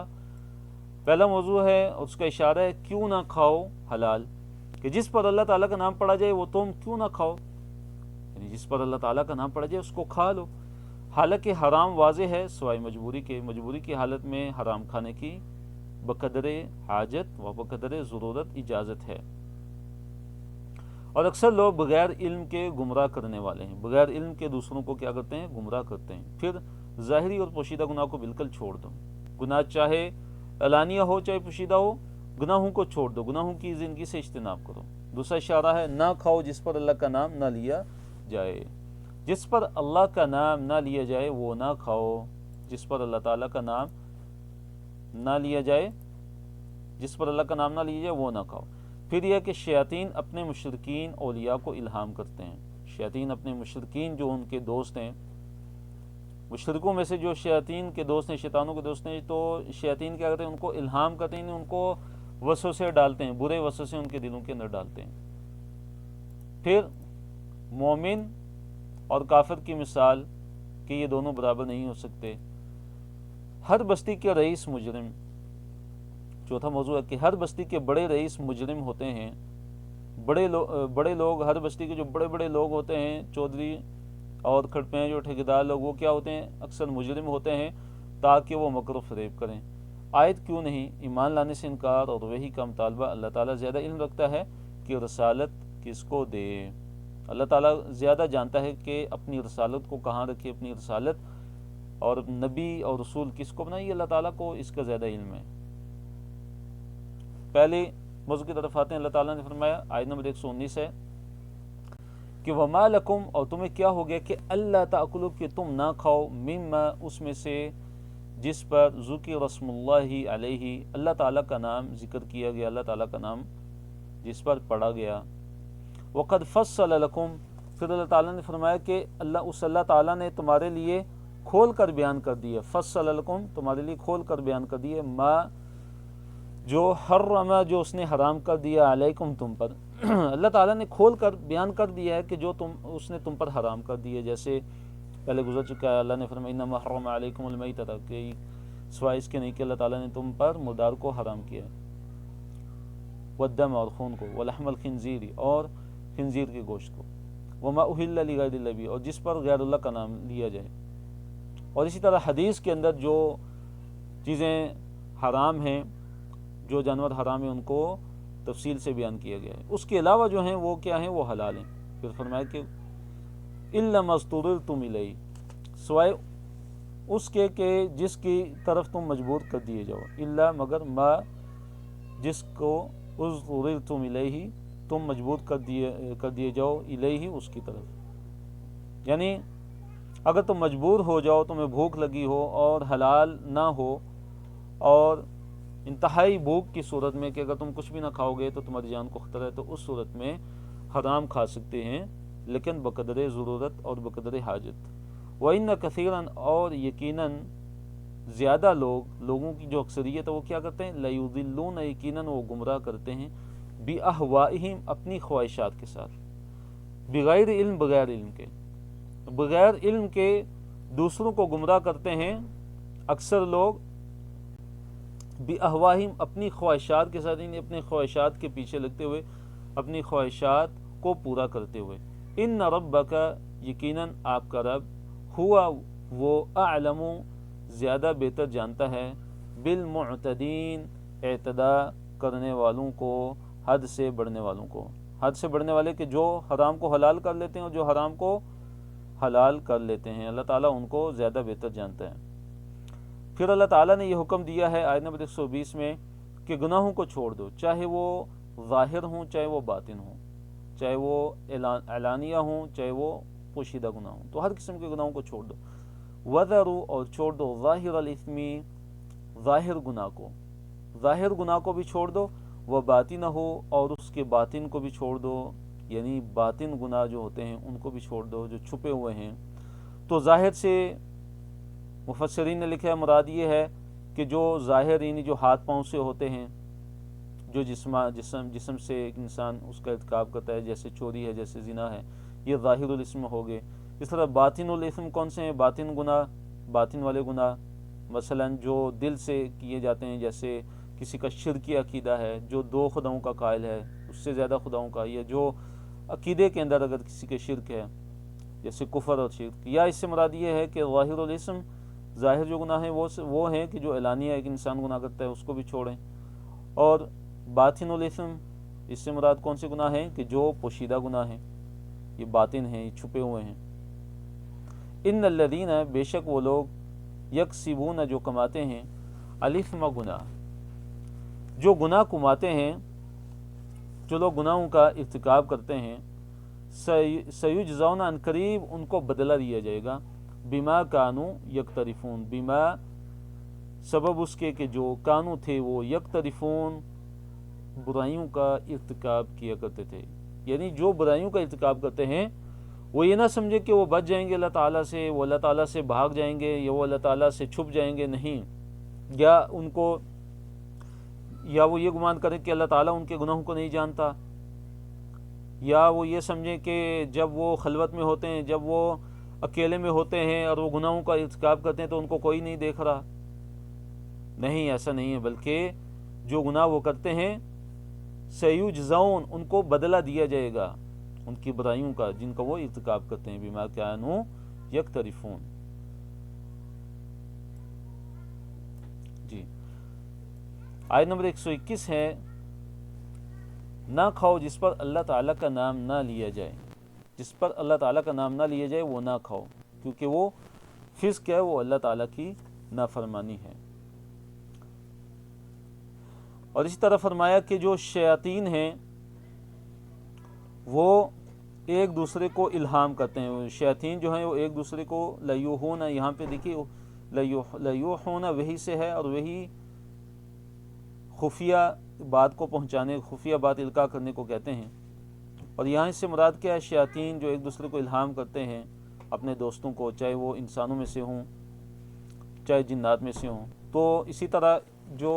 پہلا موضوع ہے، اس کا اشارہ ہے، کیوں نہ کھاؤ حلال، کہ جس پر اللہ تعالیٰ کا نام پڑھا جائے وہ تم کیوں نہ کھاؤ، یعنی جس پر اللہ تعالیٰ کا نام پڑھا جائے اس کو کھا لو، حالانکہ حرام واضح ہے سوائے مجبوری کے، مجبوری کی حالت میں حرام کھانے کی بقدر حاجت و بقدر ضرورت اجازت ہے۔ اور اکثر لوگ بغیر علم کے گمراہ کرنے والے ہیں، بغیر علم کے دوسروں کو کیا کرتے ہیں؟ گمراہ کرتے ہیں۔ پھر ظاہری اور پوشیدہ گناہ کو بالکل چھوڑ دو، گناہ چاہے اعلانیہ ہو چاہے پوشیدہ ہو، گناہوں کو چھوڑ دو، گناہوں کی زندگی سے اجتناب کرو۔ دوسرا اشارہ ہے، نہ کھاؤ جس پر اللہ کا نام نہ لیا جائے، جس پر اللہ کا نام نہ لیا جائے وہ نہ کھاؤ، جس پر اللہ تعالیٰ کا نام نہ لیا جائے، جس پر اللہ کا نام نہ لیا جائے وہ نہ کھاؤ۔ پھر یہ کہ شیاطین اپنے مشرکین اولیاء کو الہام کرتے ہیں، شیاطین اپنے مشرکین جو ان کے دوست ہیں، مشرکوں میں سے جو شیاطین کے دوست ہیں، شیطانوں کے دوست ہیں، تو شیاطین کیا کرتے ہیں؟ ان کو الہام کرتے ہیں، ان کو وسوسے ڈالتے ہیں، برے وسوسے ان کے دلوں کے اندر ڈالتے ہیں۔ پھر مومن اور کافر کی مثال کہ یہ دونوں برابر نہیں ہو سکتے۔ ہر بستی کے رئیس مجرم، چوتھا موضوع ہے کہ ہر بستی کے بڑے رئیس مجرم ہوتے ہیں، بڑے لوگ، ہر بستی کے جو بڑے بڑے لوگ ہوتے ہیں، چودھری اور کھڑپے جو ٹھیکیدار لوگ، وہ کیا ہوتے ہیں؟ اکثر مجرم ہوتے ہیں تاکہ وہ مکر و فریب کریں۔ آیت کیوں نہیں؟ ایمان لانے سے انکار اور وحی کا مطالبہ۔ اللہ تعالیٰ زیادہ علم رکھتا ہے کہ رسالت کس کو دے، اللہ تعالیٰ زیادہ جانتا ہے کہ اپنی رسالت کو کہاں رکھے، اپنی رسالت اور نبی اور رسول کس کو بنائیے، اللہ تعالیٰ کو اس کا زیادہ علم ہے۔ پہلے موضوع کی طرف آتے ہیں۔ اللہ تعالیٰ نے فرمایا، آیت نمبر 119 ہے کہ وَمَا لَكُمْ، اور تمہیں کیا ہو گیا کہ اللہ تأکلوا، کہ تم نہ کھاؤ، مما، اس میں سے جس پر ذکر رسم اللہ علیہ، اللہ تعالیٰ کا نام ذکر کیا گیا، اللہ تعالیٰ کا نام جس پر پڑھا گیا، وقد فصل لکم، پھر اللہ تعالیٰ نے فرمایا کہ اللہ تعالیٰ نے تمہارے لیے کھول کر بیان کر دیا، فصل لکم تمہارے لیے کھول کر بیان کر دیا، ما جو حرم جو اس نے حرام کر دیا، علیکم تم پر اللہ تعالیٰ نے کھول کر بیان کر دیا ہے کہ جو اس نے تم پر حرام کر دیا، جیسے پہلے گزر چکا ہے، اللہ نے فرمایا انما حرم علیکم المیتۃ، کہ سوائے اس کے نہیں کہ اللہ تعالیٰ نے تم پر مردار کو حرام کیا، والدم اور خون کو، ولحم الخنزیر اور خنزیر کے گوشت کو، وما اہل لغیر اللہ بھی، اور جس پر غیر اللہ کا نام لیا جائے۔ اور اسی طرح حدیث کے اندر جو چیزیں حرام ہیں، جو جانور حرام ہیں، ان کو تفصیل سے بیان کیا گیا ہے۔ اس کے علاوہ جو ہیں وہ کیا ہیں، وہ حلال ہیں۔ پھر فرمایا کہ الا ما اضطررتم الیہ، سوائے اس کے کہ جس کی طرف تم مجبور کر دیے جاؤ، الا مگر ما جس کو اضطررتم الیہ تم مجبور کر دیے جاؤ، الیہ اس کی طرف، یعنی اگر تم مجبور ہو جاؤ، تمہیں بھوک لگی ہو اور حلال نہ ہو، اور انتہائی بھوک کی صورت میں کہ اگر تم کچھ بھی نہ کھاؤ گے تو تمہاری جان کو خطرہ ہے، تو اس صورت میں حرام کھا سکتے ہیں، لیکن بقدر ضرورت اور بقدر حاجت۔ وَإِنَّ كَثِيرًا، اور یقیناً زیادہ لوگوں کی جو اکثریت ہے وہ کیا کرتے ہیں، لَيُضِلُّونَ، یقیناً وہ گمراہ کرتے ہیں، بِأَهْوَائِهِمْ، اپنی خواہشات کے ساتھ، بغیر علم، بغیر علم کے، بغیر علم کے دوسروں کو گمراہ کرتے ہیں اکثر لوگ، بِأَهْوَائِهِمْ، اپنی خواہشات کے ساتھ، یعنی اپنے خواہشات کے پیچھے لگتے ہوئے، اپنی خواہشات کو پورا کرتے ہوئے۔ ان ربک، یقیناً آپ کا رب، ہوا وہ، اعلم، زیادہ بہتر جانتا ہے، بالمعتدین، اعتداء کرنے والوں کو، حد سے بڑھنے والوں کو، حد سے بڑھنے والے کہ جو حرام کو حلال کر لیتے ہیں اور جو حرام کو حلال کر لیتے ہیں، اللہ تعالیٰ ان کو زیادہ بہتر جانتا ہے۔ پھر اللہ تعالیٰ نے یہ حکم دیا ہے آیت نمبر 120 میں کہ گناہوں کو چھوڑ دو، چاہے وہ ظاہر ہوں چاہے وہ باطن ہوں، چاہے وہ اعلانیہ ہوں چاہے وہ پوشیدہ گناہ ہوں، تو ہر قسم کے گناہوں کو چھوڑ دو۔ وَذَرُوا، اور چھوڑ دو، ظاہر الاثم، ظاہر گناہ کو، ظاہر گناہ کو بھی چھوڑ دو، وَبَاطِنَهُ، اور اس کے باطن کو بھی چھوڑ دو، یعنی باطن گناہ جو ہوتے ہیں ان کو بھی چھوڑ دو، جو چھپے ہوئے ہیں۔ تو ظاہر سے مفسرین نے لکھا ہے مراد یہ ہے کہ جو ظاہر، یعنی جو ہاتھ پاؤں سے ہوتے ہیں، جو جسم سے ایک انسان اس کا ارتکاب کرتا ہے، جیسے چوری ہے، جیسے زنا ہے، یہ ظاہر الاسم ہو گئے۔ اس طرح باطن الاسم کون سے ہیں، باطن گناہ، باطن والے گناہ مثلا جو دل سے کیے جاتے ہیں، جیسے کسی کا شرکی عقیدہ ہے، جو دو خداؤں کا قائل ہے، اس سے زیادہ خداؤں کا، یا جو عقیدے کے اندر اگر کسی کے شرک ہے، جیسے کفر اور شرک، یا اس سے مراد یہ ہے کہ ظاہر الاسم، ظاہر جو گناہ ہیں وہ ہیں کہ جو اعلانیہ ایک انسان گناہ کرتا ہے اس کو بھی چھوڑیں، اور باطن الاسم، اس سے مراد کون سے گناہ ہیں کہ جو پوشیدہ گناہ ہیں، یہ باطن ہیں، یہ چھپے ہوئے ہیں۔ ان الذین، بے شک وہ لوگ، یکسبون، جو کماتے ہیں، الاثم، گناہ، جو گناہ کماتے ہیں، جو لوگ گناہوں کا ارتکاب کرتے ہیں، سیجزون، ان قریب ان کو بدلہ دیا جائے گا، بما کانوا یقترفون، بما سبب اس کے کہ جو کانو تھے وہ، یقترفون، برائیوں کا ارتکاب کیا کرتے تھے، یعنی جو برائیوں کا ارتکاب کرتے ہیں وہ یہ نہ سمجھے کہ وہ بچ جائیں گے اللہ تعالیٰ سے، وہ اللہ تعالیٰ سے بھاگ جائیں گے، یا وہ اللہ تعالیٰ سے چھپ جائیں گے، نہیں، یا وہ یہ گمان کریں کہ اللہ تعالیٰ ان کے گناہوں کو نہیں جانتا، یا وہ یہ سمجھیں کہ جب وہ خلوت میں ہوتے ہیں، جب وہ اکیلے میں ہوتے ہیں اور وہ گناہوں کا ارتکاب کرتے ہیں تو ان کو کوئی نہیں دیکھ رہا، نہیں، ایسا نہیں ہے، بلکہ جو گناہ وہ کرتے ہیں، سیجزون، ان کو بدلہ دیا جائے گا ان کی برائیوں کا جن کا وہ ارتکاب کرتے ہیں، بما کانوا یقترفون۔ جی، آیت نمبر 121 ہے، نہ کھاؤ جس پر اللہ تعالیٰ کا نام نہ لیا جائے، جس پر اللہ تعالیٰ کا نام نہ لیا جائے وہ نہ کھاؤ، کیونکہ وہ فسق ہے، وہ اللہ تعالیٰ کی نافرمانی ہے۔ اور اسی طرح فرمایا کہ جو شیاطین ہیں وہ ایک دوسرے کو الہام کرتے ہیں، شیاطین جو ہیں وہ ایک دوسرے کو لیوحون، یہاں پہ دیکھیے لیوحون وہی سے ہے، اور وہی خفیہ بات کو پہنچانے، خفیہ بات القاء کرنے کو کہتے ہیں، اور یہاں اس سے مراد کیا ہے؟ شیاطین جو ایک دوسرے کو الہام کرتے ہیں اپنے دوستوں کو، چاہے وہ انسانوں میں سے ہوں چاہے جنات میں سے ہوں۔ تو اسی طرح جو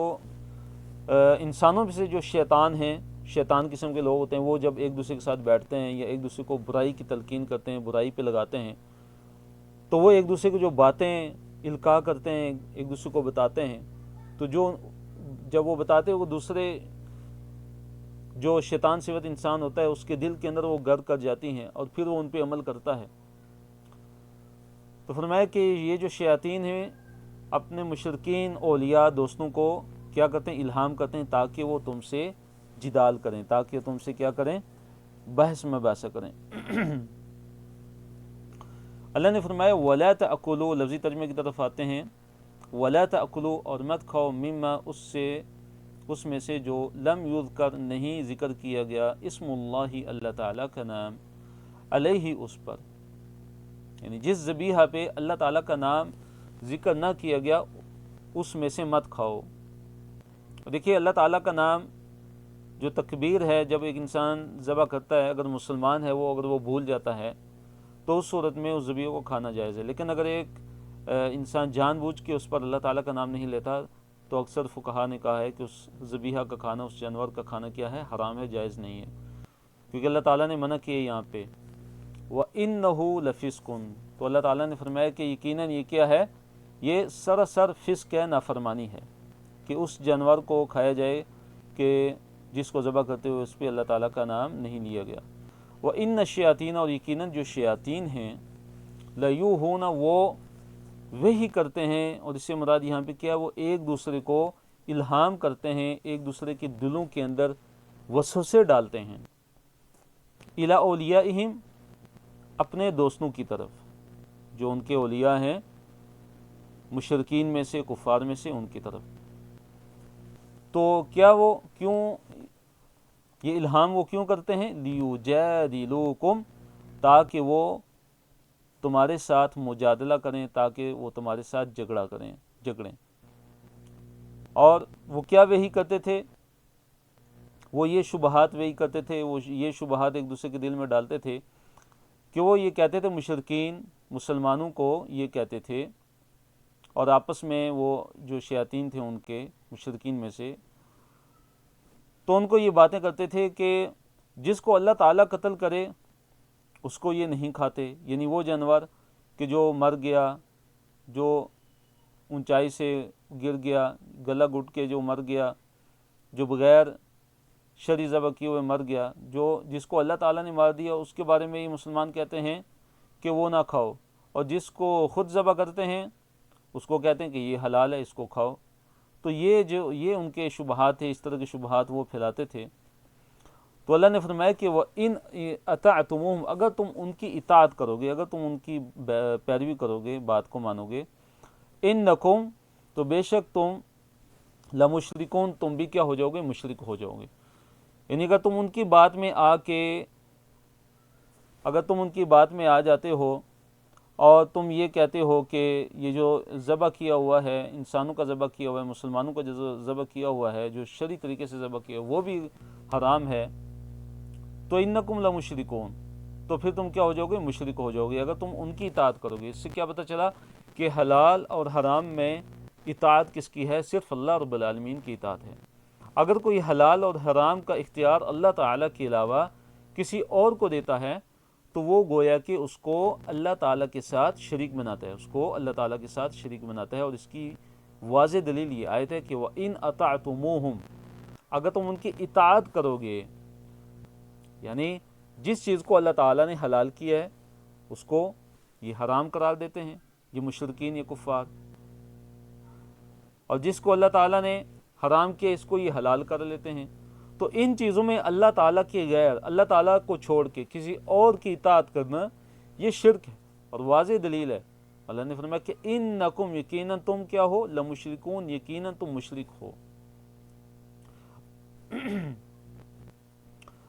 انسانوں میں سے جو شیطان ہیں، شیطان قسم کے لوگ ہوتے ہیں، وہ جب ایک دوسرے کے ساتھ بیٹھتے ہیں یا ایک دوسرے کو برائی کی تلقین کرتے ہیں، برائی پہ لگاتے ہیں، تو وہ ایک دوسرے کو جو باتیں القاء کرتے ہیں، ایک دوسرے کو بتاتے ہیں، تو جب وہ بتاتے ہیں وہ دوسرے جو شیطان صفت انسان ہوتا ہے اس کے دل کے اندر وہ گر کر جاتی ہیں اور پھر وہ ان پہ عمل کرتا ہے۔ تو فرمایا کہ یہ جو شیاطین ہیں اپنے مشرکین اولیاء دوستوں کو کیا کرتے ہیں؟ الہام کرتے ہیں تاکہ وہ تم سے جدال کریں، تاکہ تم سے کیا کریں؟ بحث مباحثہ کریں۔ اللہ نے فرمایا وَلَا تَأْكُلُوا، لفظی ترجمے کی طرف آتے ہیں، وَلَا تَأْكُلُوا، اور مت کھاؤ، مما، اس میں سے جو لم یذکر، نہیں ذکر کیا گیا، اسم اللہ، اللہ تعالیٰ کا نام، علیہ، اس پر، یعنی جس ذبیحہ پہ اللہ تعالیٰ کا نام ذکر نہ کیا گیا اس میں سے مت کھاؤ۔ دیکھیے اللہ تعالیٰ کا نام جو تکبیر ہے، جب ایک انسان ذبح کرتا ہے، اگر مسلمان ہے اگر وہ بھول جاتا ہے تو اس صورت میں اس ذبیحہ کو کھانا جائز ہے، لیکن اگر ایک انسان جان بوجھ کے اس پر اللہ تعالیٰ کا نام نہیں لیتا تو اکثر فقہا نے کہا ہے کہ اس ذبیحہ کا کھانا، اس جانور کا کھانا کیا ہے؟ حرام ہے، جائز نہیں ہے، کیونکہ اللہ تعالیٰ نے منع کیا یہاں پہ وَإِنَّهُ لَفِسْقٌ، تو اللہ تعالیٰ نے فرمایا کہ یقیناً یہ کیا ہے؟ یہ سراسر فسق ہے، نافرمانی ہے کہ اس جانور کو کھایا جائے کہ جس کو ذبح کرتے ہوئے اس پہ اللہ تعالیٰ کا نام نہیں لیا گیا۔ وَإِنَّ الشَّيَاطِينَ، اور یقیناً جو شیاطین ہیں، لَيُوحُونَ، وہ وحی کرتے ہیں، اور اس سے مراد یہاں پہ کیا؟ وہ ایک دوسرے کو الہام کرتے ہیں، ایک دوسرے کے دلوں کے اندر وسوسے ڈالتے ہیں، اِلَىٰ أَوْلِيَائِهِمْ، اپنے دوستوں کی طرف، جو ان کے اولیاء ہیں مشرکین میں سے، کفار میں سے، ان کی طرف۔ تو کیا وہ کیوں یہ الہام وہ کیوں کرتے ہیں؟ لیجادلوکم، تاکہ وہ تمہارے ساتھ مجادلہ کریں، تاکہ وہ تمہارے ساتھ جھگڑیں۔ اور وہ کیا وحی کرتے تھے؟ وہ یہ شبہات وحی کرتے تھے، وہ یہ شبہات ایک دوسرے کے دل میں ڈالتے تھے کہ وہ یہ کہتے تھے، مشرکین مسلمانوں کو یہ کہتے تھے، اور آپس میں وہ جو شیاطین تھے ان کے مشرکین میں سے، تو ان کو یہ باتیں کرتے تھے کہ جس کو اللہ تعالیٰ قتل کرے اس کو یہ نہیں کھاتے، یعنی وہ جانور کہ جو مر گیا، جو اونچائی سے گر گیا، گلا گھٹ کے جو مر گیا، جو بغیر شرعی ذبح کیے ہوئے مر گیا، جس کو اللہ تعالیٰ نے مار دیا، اس کے بارے میں یہ مسلمان کہتے ہیں کہ وہ نہ کھاؤ، اور جس کو خود ذبح کرتے ہیں اس کو کہتے ہیں کہ یہ حلال ہے، اس کو کھاؤ۔ تو یہ ان کے شبہات تھے، اس طرح کے شبہات وہ پھیلاتے تھے۔ تو اللہ نے فرمایا کہ وَإِنْ أَطَعْتُمُوهُمْ، اگر تم ان کی اطاعت کرو گے، اگر تم ان کی پیروی کرو گے، بات کو مانو گے، إِنَّكُمْ، تو بے شک تم، لَمُشْرِكُونَ، تم بھی کیا ہو جاؤ گے؟ مشرک ہو جاؤ گے۔ یعنی اگر تم ان کی بات میں آ جاتے ہو اور تم یہ کہتے ہو کہ یہ جو ذبح کیا ہوا ہے، انسانوں کا ذبح کیا ہوا ہے، مسلمانوں کا جو ذبح کیا ہوا ہے، جو شرعی طریقے سے ذبح کیا وہ بھی حرام ہے، تو انکم لمشرکون، تو پھر تم کیا ہو جاؤ گے؟ مشرک ہو جاؤ گے اگر تم ان کی اطاعت کرو گے۔ اس سے کیا پتہ چلا کہ حلال اور حرام میں اطاعت کس کی ہے؟ صرف اللہ رب العالمین کی اطاعت ہے۔ اگر کوئی حلال اور حرام کا اختیار اللہ تعالیٰ کے علاوہ کسی اور کو دیتا ہے تو وہ گویا کہ اس کو اللہ تعالیٰ کے ساتھ شریک بناتا ہے، اس کو اللہ تعالیٰ کے ساتھ شریک بناتا ہے، اور اس کی واضح دلیل یہ آیت ہے کہ وَإِنْ أَطَعْتُمُوهُمْ، اگر تم ان کی اطاعت کرو گے، یعنی جس چیز کو اللہ تعالیٰ نے حلال کیا ہے اس کو یہ حرام قرار دیتے ہیں یہ مشرکین، یہ کفار، اور جس کو اللہ تعالیٰ نے حرام کیا اس کو یہ حلال کر لیتے ہیں۔ تو ان چیزوں میں اللہ تعالیٰ کے غیر، اللہ تعالیٰ کو چھوڑ کے کسی اور کی اطاعت کرنا یہ شرک ہے، اور واضح دلیل ہے۔ اللہ نے فرمایا کہ انکم، یقیناً تم کیا ہو؟ لمشرکون، یقیناً تم مشرک ہو۔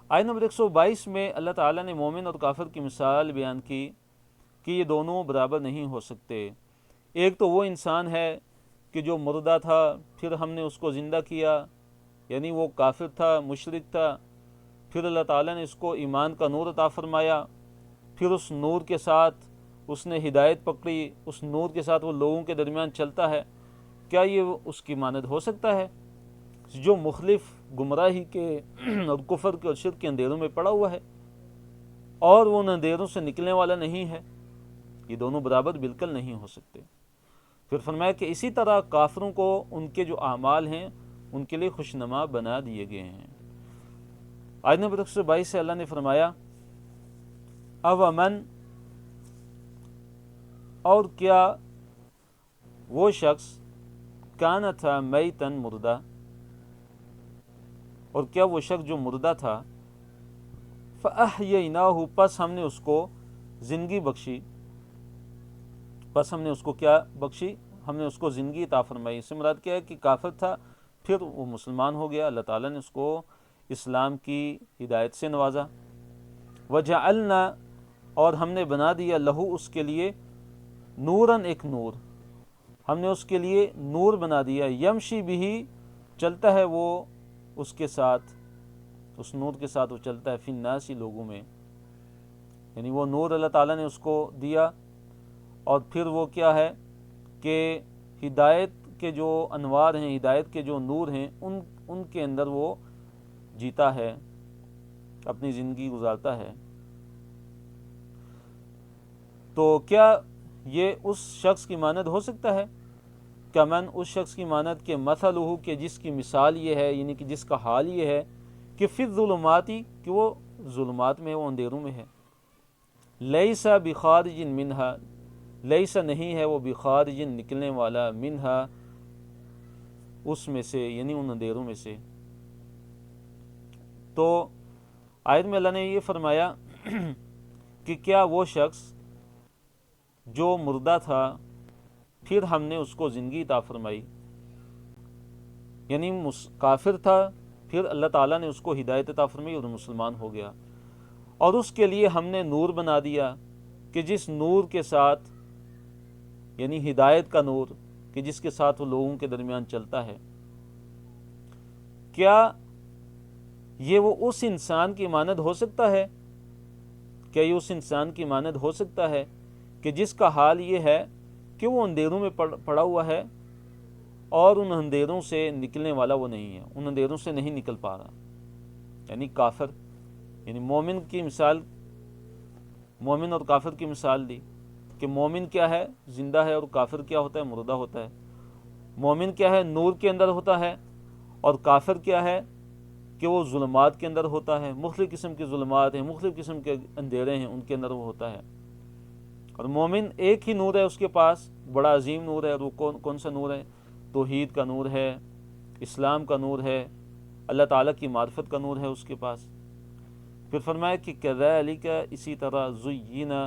آیت نمبر 122 میں اللہ تعالیٰ نے مومن اور کافر کی مثال بیان کی کہ یہ دونوں برابر نہیں ہو سکتے۔ ایک تو وہ انسان ہے کہ جو مردہ تھا، پھر ہم نے اس کو زندہ کیا، یعنی وہ کافر تھا، مشرک تھا، پھر اللہ تعالیٰ نے اس کو ایمان کا نور عطا فرمایا، پھر اس نور کے ساتھ اس نے ہدایت پکڑی، اس نور کے ساتھ وہ لوگوں کے درمیان چلتا ہے، کیا یہ اس کی مانند ہو سکتا ہے جو مخلف گمراہی کے اور کفر کے اور شرک کے اندھیروں میں پڑا ہوا ہے اور وہ ان اندھیروں سے نکلنے والا نہیں ہے؟ یہ دونوں برابر بالکل نہیں ہو سکتے۔ پھر فرمایا کہ اسی طرح کافروں کو ان کے جو اعمال ہیں ان کے لیے خوشنما بنا دیے گئے ہیں۔ آیت نمبر 122 سے اللہ نے فرمایا اومن، اور کیا وہ شخص کانا تھا میتن، مردہ، اور کیا وہ شخص جو مردہ تھا، فَأَحْيَيْنَاهُ، پس ہم نے اس کو زندگی بخشی، بس ہم نے اس کو کیا بخشی؟ ہم نے اس کو زندگی عطا فرمائی۔ اس سے مراد کیا ہے کہ کافر تھا، پھر وہ مسلمان ہو گیا، اللہ تعالیٰ نے اس کو اسلام کی ہدایت سے نوازا۔ وَجَعَلْنَا، اور ہم نے بنا دیا، لہو، اس کے لیے، نوراً، ایک نور، ہم نے اس کے لیے نور بنا دیا، یمشی بھی، چلتا ہے وہ اس کے ساتھ، اس نور کے ساتھ وہ چلتا ہے، فی الناس، لوگوں میں، یعنی وہ نور اللہ تعالیٰ نے اس کو دیا، اور پھر وہ کیا ہے کہ ہدایت کے جو انوار ہیں، ہدایت کے جو نور ہیں، ان کے اندر وہ جیتا ہے، اپنی زندگی گزارتا ہے۔ تو کیا یہ اس شخص کی مانند ہو سکتا ہے؟ کمن، اس شخص کی مانند کہ مثلہ، کہ جس کی مثال یہ ہے، یعنی کہ جس کا حال یہ ہے کہ فی الظلماتی، کہ وہ ظلمات میں، وہ اندھیروں میں ہے، لیس بخارج منہا، لیس نہیں ہے وہ بخارج، نکلنے والا، منہا، اس میں سے، یعنی ان اندھیروں میں سے۔ تو آیت میں اللہ نے یہ فرمایا کہ کیا وہ شخص جو مردہ تھا، پھر ہم نے اس کو زندگی عطا فرمائی، یعنی کافر تھا، پھر اللہ تعالیٰ نے اس کو ہدایت عطا فرمائی اور مسلمان ہو گیا، اور اس کے لیے ہم نے نور بنا دیا کہ جس نور کے ساتھ، یعنی ہدایت کا نور، کہ جس کے ساتھ وہ لوگوں کے درمیان چلتا ہے۔ کیا یہ وہ اس انسان کی مانند ہو سکتا ہے؟ کیا یہ اس انسان کی مانند ہو سکتا ہے کہ جس کا حال یہ ہے کہ وہ اندھیروں میں پڑا ہوا ہے اور ان اندھیروں سے نکلنے والا وہ نہیں ہے، ان اندھیروں سے نہیں نکل پا رہا، یعنی کافر، یعنی مومن کی مثال، مومن اور کافر کی مثال دی کہ مومن کیا ہے؟ زندہ ہے، اور کافر کیا ہوتا ہے؟ مردہ ہوتا ہے۔ مومن کیا ہے؟ نور کے اندر ہوتا ہے، اور کافر کیا ہے کہ وہ ظلمات کے اندر ہوتا ہے، مختلف قسم کے ظلمات ہیں، مختلف قسم کے اندھیرے ہیں، ان کے اندر وہ ہوتا ہے۔ اور مومن ایک ہی نور ہے اس کے پاس، بڑا عظیم نور ہے، اور وہ کون سا نور ہے؟ توحید کا نور ہے، اسلام کا نور ہے، اللہ تعالیٰ کی معرفت کا نور ہے اس کے پاس۔ پھر فرمایا کہ کذالک، اسی طرح، زینا،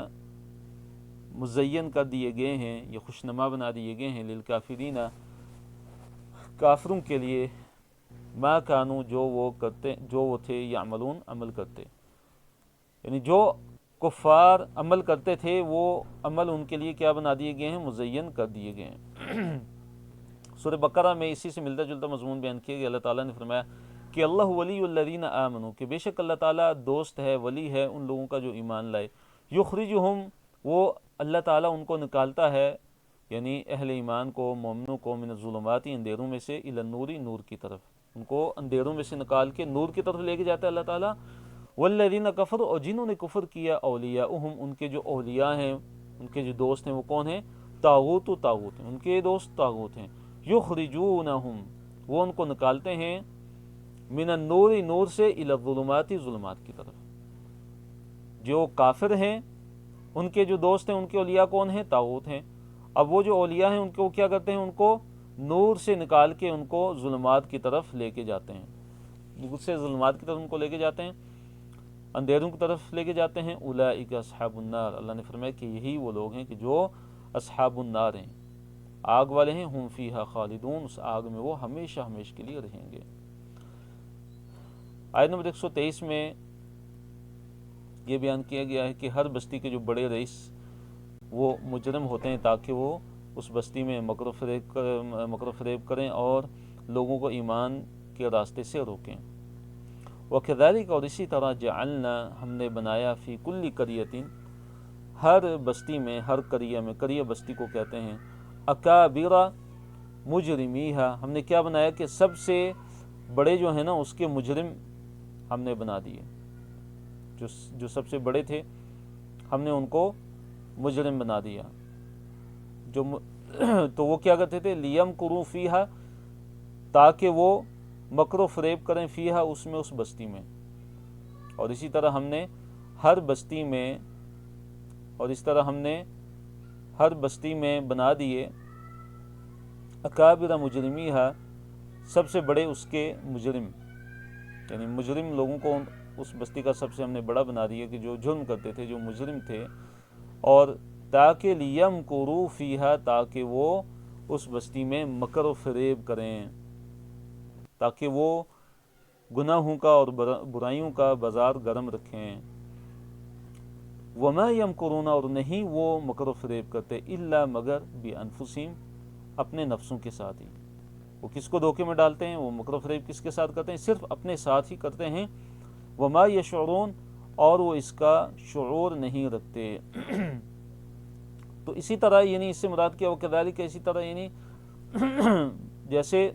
مزین کر دیے گئے ہیں، یہ خوشنما بنا دیے گئے ہیں، للکافرین، کافروں کے لیے، ما کانوا، جو وہ تھے، یعملون، عمل کرتے، یعنی جو کفار عمل کرتے تھے وہ عمل ان کے لیے کیا بنا دیے گئے ہیں؟ مزین کر دیے گئے ہیں۔ سورہ بقرہ میں اسی سے ملتا جلتا مضمون بیان کیا گیا۔ اللہ تعالیٰ نے فرمایا کہ اللہ ولی الذین آمنوا، کہ بے شک اللہ تعالیٰ دوست ہے، ولی ہے ان لوگوں کا جو ایمان لائے، یخرجہم، وہ اللہ تعالیٰ ان کو نکالتا ہے، یعنی اہل ایمان کو، مومنوں کو، من الظلمات، اندھیروں میں سے، الی النور، نور کی طرف، ان کو اندھیروں میں سے نکال کے نور کی طرف لے کے جاتا ہے اللہ تعالیٰ۔ والذین کفروا، اور جنہوں نے کفر کیا، اولیاؤہم، ان کے جو اولیاء ہیں، ان کے جو دوست ہیں، وہ کون ہیں؟ طاغوت، طاغوت ہیں، ان کے دوست طاغوت ہیں۔ یخرجونہم، وہ ان کو نکالتے ہیں، من النور، نور سے، الی الظلمات، ظلمات کی طرف۔ جو کافر ہیں ان کے جو دوست ہیں، ان کے اولیاء کون ہیں؟ طاغوت ہیں۔ اب وہ جو اولیاء ہیں ان کو کیا کرتے ہیں؟ ان کو نور سے نکال کے ان کو ظلمات کی طرف لے کے جاتے ہیں، نور سے ظلمات کی طرف ان کو لے کے جاتے ہیں، اندھیروں کی طرف لے کے جاتے ہیں۔ اولئک اصحاب النار، اللہ نے فرمایا کہ یہی وہ لوگ ہیں کہ جو اصحاب النار ہیں، آگ والے ہیں، ہم فیہا خالدون، اس آگ میں وہ ہمیشہ ہمیشہ کے لیے رہیں گے۔ آیت نمبر 123 میں یہ بیان کیا گیا ہے کہ ہر بستی کے جو بڑے رئیس وہ مجرم ہوتے ہیں، تاکہ وہ اس بستی میں مکر و فریب کریں اور لوگوں کو ایمان کے راستے سے روکیں۔ وَكَذَلِكَ اور اسی طرح جعلنا ہم نے بنایا فی کل قریۃ ہر بستی میں، ہر قریہ میں، قریہ بستی کو کہتے ہیں، اکابر مجرمیہا ہم نے کیا بنایا کہ سب سے بڑے جو ہیں نا اس کے مجرم ہم نے بنا دیے، جو سب سے بڑے تھے ہم نے ان کو مجرم بنا دیا۔ تو وہ کیا کرتے تھے، لیمکروا فیہا تاکہ وہ مکر و فریب کریں، فیہا اس میں، اس بستی میں۔ اور اسی طرح ہم نے ہر بستی میں، اور اس طرح ہم نے ہر بستی میں بنا دیے اکابر مجرمیہا سب سے بڑے اس کے مجرم، یعنی مجرم لوگوں کو اس بستی کا سب سے ہم نے بڑا بنا دیا کہ جو جرم کرتے تھے، جو مجرم تھے، اور تاکہ لیمکروا فیہا تاکہ وہ اس بستی میں مکر و فریب کریں، تاکہ وہ گناہوں کا اور برائیوں کا بازار گرم رکھیں۔ وما یمکرون اور نہیں وہ مکر و فریب کرتے الا مگر بانفسہم اپنے نفسوں کے ساتھ ہی۔ وہ کس کو دھوکے میں ڈالتے ہیں، وہ مکر و فریب کس کے ساتھ کرتے ہیں، صرف اپنے ساتھ ہی کرتے ہیں۔ وما یشعرون اور وہ اس کا شعور نہیں رکھتے۔ تو اسی طرح یعنی اس سے مراد کیا، وکذالک اسی طرح یعنی جیسے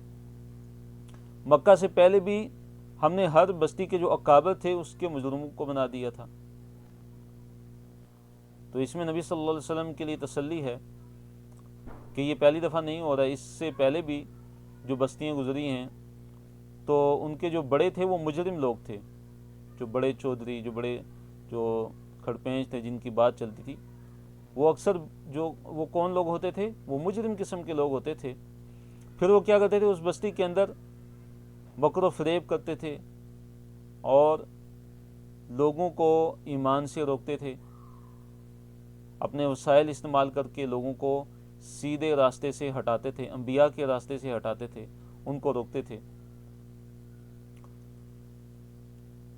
مکہ سے پہلے بھی ہم نے ہر بستی کے جو اکابر تھے اس کے مجرموں کو بنا دیا تھا۔ تو اس میں نبی صلی اللہ علیہ وسلم کے لیے تسلی ہے کہ یہ پہلی دفعہ نہیں ہو رہا ہے، اس سے پہلے بھی جو بستیاں گزری ہیں تو ان کے جو بڑے تھے وہ مجرم لوگ تھے، جو بڑے چودھری، جو کھڑپینچ تھے جن کی بات چلتی تھی، وہ اکثر وہ کون لوگ ہوتے تھے، وہ مجرم قسم کے لوگ ہوتے تھے۔ پھر وہ کیا کرتے تھے، اس بستی کے اندر مکر و فریب کرتے تھے اور لوگوں کو ایمان سے روکتے تھے، اپنے وسائل استعمال کر کے لوگوں کو سیدھے راستے سے ہٹاتے تھے، انبیاء کے راستے سے ہٹاتے تھے، ان کو روکتے تھے۔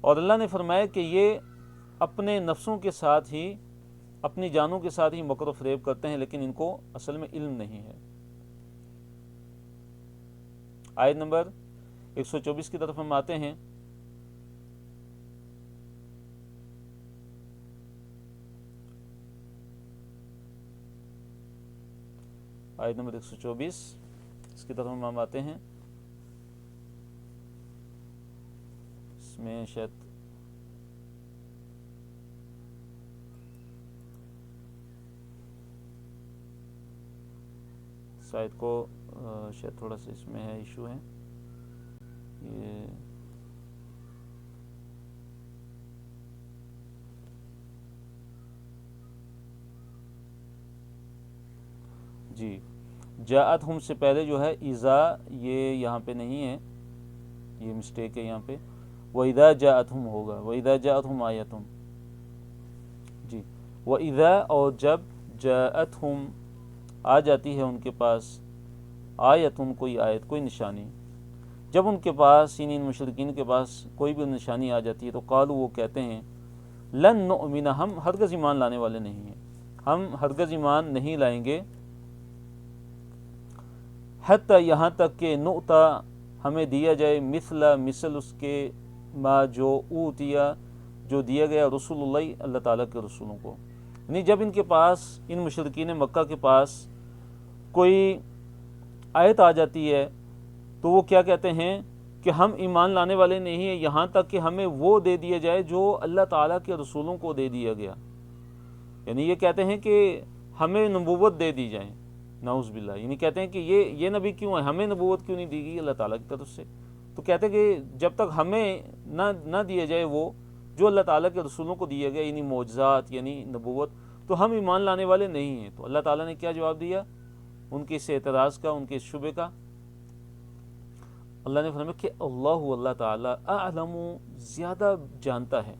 اور اللہ نے فرمایا کہ یہ اپنے نفسوں کے ساتھ ہی، اپنی جانوں کے ساتھ ہی مکر و فریب کرتے ہیں، لیکن ان کو اصل میں علم نہیں ہے۔ آیت نمبر 124 کی طرف ہم آتے ہیں۔ آیت نمبر 124 اس کی طرف ہم آتے ہیں۔ اس میں شاید شاید کو شاید تھوڑا سا اس میں ہے ایشو ہے، یہ جی جاءتہم سے پہلے جو ہے اذا، یہ یہاں پہ نہیں ہے، یہ مسٹیک ہے یہاں پہ، وَإِذَا جَاءَتْهُمْ ہوگا، وَإِذَا جَاءَتْهُمْ آیَةٌ، جی وَإِذَا اور جب جاءتہم آ جاتی ہے ان کے پاس، آیتن کوئی آیت، کوئی نشانی، جب ان کے پاس ان مشرکین کے پاس کوئی بھی نشانی آ جاتی ہے تو قالوا وہ کہتے ہیں لن نؤمن ہم ہرگز ایمان لانے والے نہیں ہیں، ہم ہرگز ایمان نہیں لائیں گے، حتی یہاں تک کہ نؤتا ہمیں دیا جائے مثل اس کے ما جو اوتیا جو دیا گیا رسول اللہ تعالیٰ کے رسولوں کو۔ یعنی جب ان کے پاس، ان مشرکین مکہ کے پاس کوئی آیت آ جاتی ہے تو وہ کیا کہتے ہیں کہ ہم ایمان لانے والے نہیں ہیں یہاں تک کہ ہمیں وہ دے دیا جائے جو اللہ تعالیٰ کے رسولوں کو دے دیا گیا۔ یعنی یہ کہتے ہیں کہ ہمیں نبوت دے دی جائے، نعوذ باللہ، یعنی کہتے ہیں کہ یہ نبی کیوں ہے، ہمیں نبوت کیوں نہیں دی گئی اللہ تعالیٰ کی طرف سے۔ تو کہتے ہیں کہ جب تک ہمیں نہ دیا جائے وہ جو اللہ تعالیٰ کے رسولوں کو دیا گیا، یعنی معجزات، یعنی نبوت، تو ہم ایمان لانے والے نہیں ہیں۔ تو اللہ تعالیٰ نے کیا جواب دیا ان کے اس اعتراض کا، ان کے اس شبے کا؟ اللہ نے فرمایا کہ اللہ تعالیٰ اعلم زیادہ جانتا ہے،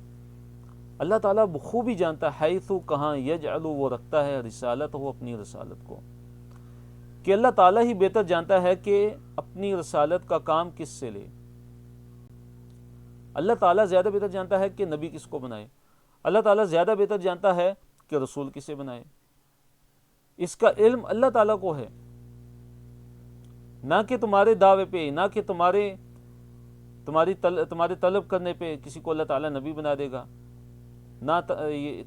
اللہ تعالیٰ بخوبی جانتا ہے، حیث کہاں، یجعل وہ رکھتا ہے، رسالت ہو اپنی رسالت کو، کہ اللہ تعالیٰ ہی بہتر جانتا ہے کہ اپنی رسالت کا کام کس سے لے۔ اللہ تعالیٰ زیادہ بہتر جانتا ہے کہ نبی کس کو بنائے، اللہ تعالیٰ زیادہ بہتر جانتا ہے کہ رسول کسے بنائے۔ اس کا علم اللہ تعالیٰ کو ہے، نہ کہ تمہارے دعوے پہ، نہ کہ تمہارے تمہارے طلب کرنے پہ کسی کو اللہ تعالیٰ نبی بنا دے گا، نہ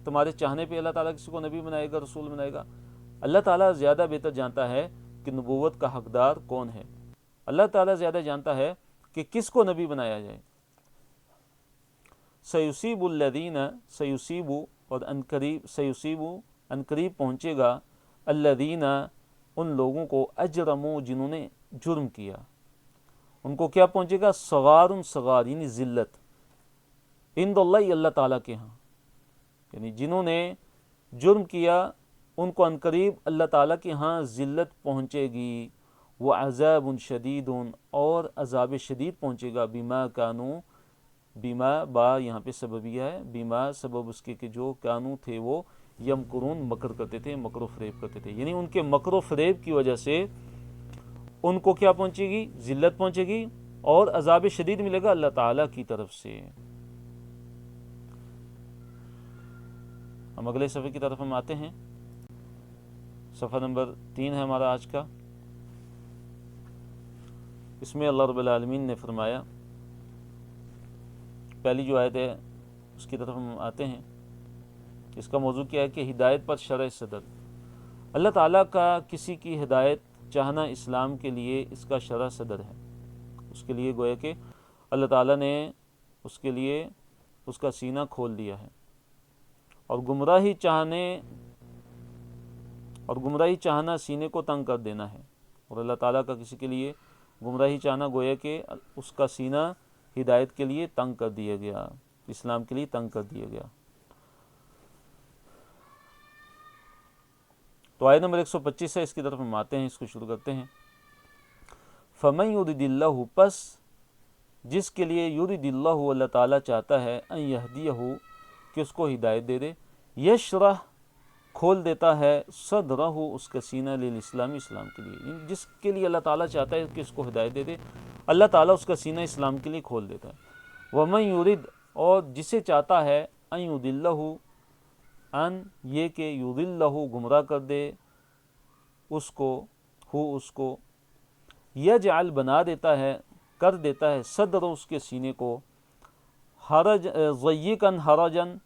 تمہارے چاہنے پہ اللہ تعالیٰ کسی کو نبی بنائے گا، رسول بنائے گا۔ اللہ تعالیٰ زیادہ بہتر جانتا ہے کہ نبوت کا حقدار کون ہے، اللہ تعالیٰ زیادہ جانتا ہے کہ کس کو نبی بنایا جائے۔ سیصیب الذین، سیصیب اور عنقریب پہنچے گا، الذین ان لوگوں کو، اجرموا جنہوں نے جرم کیا، ان کو کیا پہنچے گا؟ صغار صغار یعنی ذلت، عند اللہ اللہ تعالیٰ کے ہاں، یعنی جنہوں نے جرم کیا ان کو عنقریب اللہ تعالیٰ کے ہاں ذلت پہنچے گی، وعذاب شدید اور عذاب شدید پہنچے گا، بما کانوا، بیما با یہاں پہ سببیہ ہے، بیما سبب اس کے کہ جو کانو تھے وہ یمکرون مکر کرتے تھے، مکر و فریب کرتے تھے، یعنی ان کے مکر و فریب کی وجہ سے ان کو کیا پہنچے گی؟ ذلت پہنچے گی اور عذاب شدید ملے گا اللہ تعالیٰ کی طرف سے۔ ہم اگلے صفحے کی طرف ہم آتے ہیں، صفحہ نمبر 3 ہے ہمارا آج کا۔ اس میں اللہ رب العالمین نے فرمایا، پہلی جو آیت ہے اس کی طرف ہم آتے ہیں، اس کا موضوع کیا ہے کہ ہدایت پر شرع صدر۔ اللہ تعالیٰ کا کسی کی ہدایت چاہنا اسلام کے لیے اس کا شرع صدر ہے، اس کے لیے گویا کہ اللہ تعالیٰ نے اس کے لیے اس کا سینہ کھول دیا ہے، اور گمراہی چاہنا سینے کو تنگ کر دینا ہے، اور اللہ تعالیٰ کا کسی کے لیے گمراہی چاہنا گویا کہ اس کا سینہ ہدایت کے لیے تنگ کر دیا گیا، اسلام کے لیے تنگ کر دیا گیا۔ تو آیت نمبر 125 ہے، اس کی طرف ہم آتے ہیں، اس کو شروع کرتے ہیں۔ فَمَن يُرِدِ اللَّهُ، پس جس کے لیے یرید اللہ اللہ تعالیٰ چاہتا ہے، ان یہدیہ کہ اس کو ہدایت دے دے، یشرح کھول دیتا ہے، صدرہ اس کا سینہ، للاسلام اسلام کے لیے، جس کے لیے اللہ تعالیٰ چاہتا ہے کہ اس کو ہدایت دے دے، اللہ تعالیٰ اس کا سینہ اسلام کے لیے کھول دیتا ہے۔ وَمَن یُرِد، اور جسے چاہتا ہے، ان یضلہ، ان یہ کہ یضلہ گمراہ کر دے اس کو، اس کو، یجعل بنا دیتا ہے، کر دیتا ہے، صدر اس کے سینے کو، ضیقاً حرجاً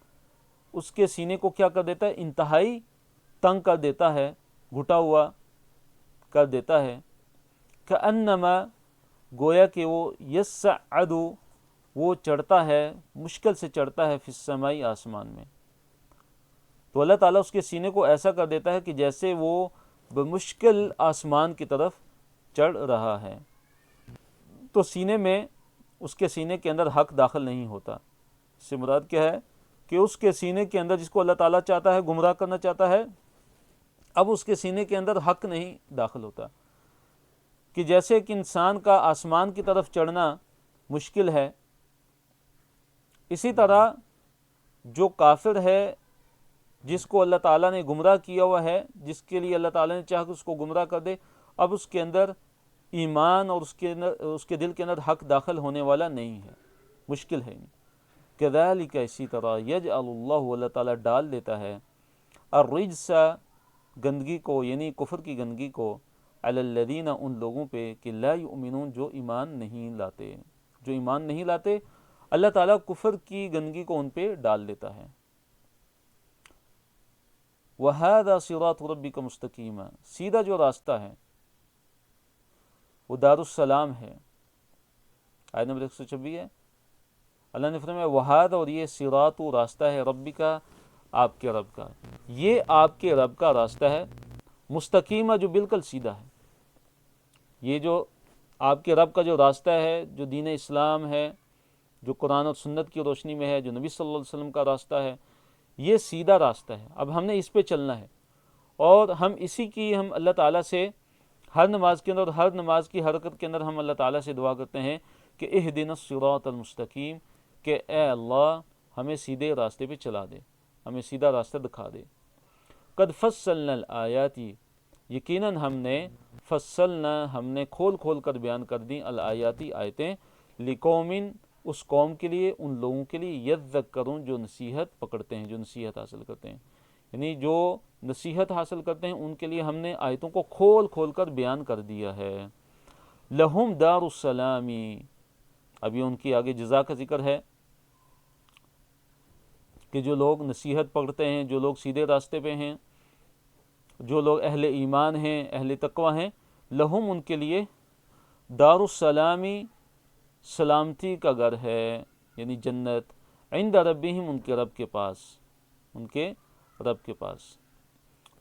اس کے سینے کو کیا کر دیتا ہے؟ انتہائی تنگ کر دیتا ہے، گھٹا ہوا کر دیتا ہے، کأنما گویا کہ وہ یصعد وہ چڑھتا ہے، مشکل سے چڑھتا ہے، فی السماء آسمان میں۔ تو اللہ تعالیٰ اس کے سینے کو ایسا کر دیتا ہے کہ جیسے وہ بمشکل آسمان کی طرف چڑھ رہا ہے۔ تو سینے میں، اس کے سینے کے اندر حق داخل نہیں ہوتا۔ اس سے مراد کیا ہے کہ اس کے سینے کے اندر جس کو اللہ تعالیٰ چاہتا ہے، گمراہ کرنا چاہتا ہے، اب اس کے سینے کے اندر حق نہیں داخل ہوتا، کہ جیسے کہ انسان کا آسمان کی طرف چڑھنا مشکل ہے، اسی طرح جو کافر ہے، جس کو اللہ تعالیٰ نے گمراہ کیا ہوا ہے، جس کے لیے اللہ تعالیٰ نے چاہا کہ اس کو گمراہ کر دے، اب اس کے اندر ایمان اور اس کے دل کے اندر حق داخل ہونے والا نہیں ہے، مشکل ہے۔ کذالک اسی طرح، یجعل اللہ اللہ تعالیٰ ڈال دیتا ہے، الرجس گندگی کو، یعنی کفر کی گندگی کو، علی الذین ان لوگوں پہ کہ لا یؤمنون جو ایمان نہیں لاتے، اللہ تعالیٰ کفر کی گندگی کو ان پہ ڈال دیتا ہے۔ وَهَذَا صِرَاطُ رَبِّكَ مُسْتَقِيمًا، سیدھا جو راستہ ہے وہ دار السلام ہے۔ آیت نمبر 126 ہے، اللہ نے فرمایا وَهَذَا، اور یہ صراط راستہ ہے، ربی کا، آپ کے رب کا، یہ آپ کے رب کا راستہ ہے، مستقیمہ جو بالکل سیدھا ہے۔ یہ جو آپ کے رب کا جو راستہ ہے، جو دین اسلام ہے، جو قرآن اور سنت کی روشنی میں ہے، جو نبی صلی اللہ علیہ وسلم کا راستہ ہے، یہ سیدھا راستہ ہے۔ اب ہم نے اس پہ چلنا ہے، اور ہم اسی کی ہم اللہ تعالیٰ سے ہر نماز کے اندر، ہر نماز کی حرکت کے اندر ہم اللہ تعالیٰ سے دعا کرتے ہیں کہ اہدنا الصراط المستقیم، کہ اے اللہ ہمیں سیدھے راستے پہ چلا دے، ہمیں سیدھا راستہ دکھا دے۔ قد فصلنا الآیات، یقیناً ہم نے فصلنا، ہم نے کھول کھول کر بیان کر دیں، الآیاتی آیتیں، لقوم اس قوم کے لیے، ان لوگوں کے لیے، یذکرون جو نصیحت پکڑتے ہیں، جو نصیحت حاصل کرتے ہیں، یعنی جو نصیحت حاصل کرتے ہیں ان کے لیے ہم نے آیتوں کو کھول کھول کر بیان کر دیا ہے۔ لہم دار السلامی، ابھی ان کی آگے جزا کا ذکر ہے کہ جو لوگ نصیحت پکڑتے ہیں، جو لوگ سیدھے راستے پہ ہیں، جو لوگ اہل ایمان ہیں، اہل تقوی ہیں، لہم ان کے لیے دار السلامی سلامتی کا گھر ہے، یعنی جنت، عند ربہم ان کے رب کے پاس، ان کے رب کے پاس،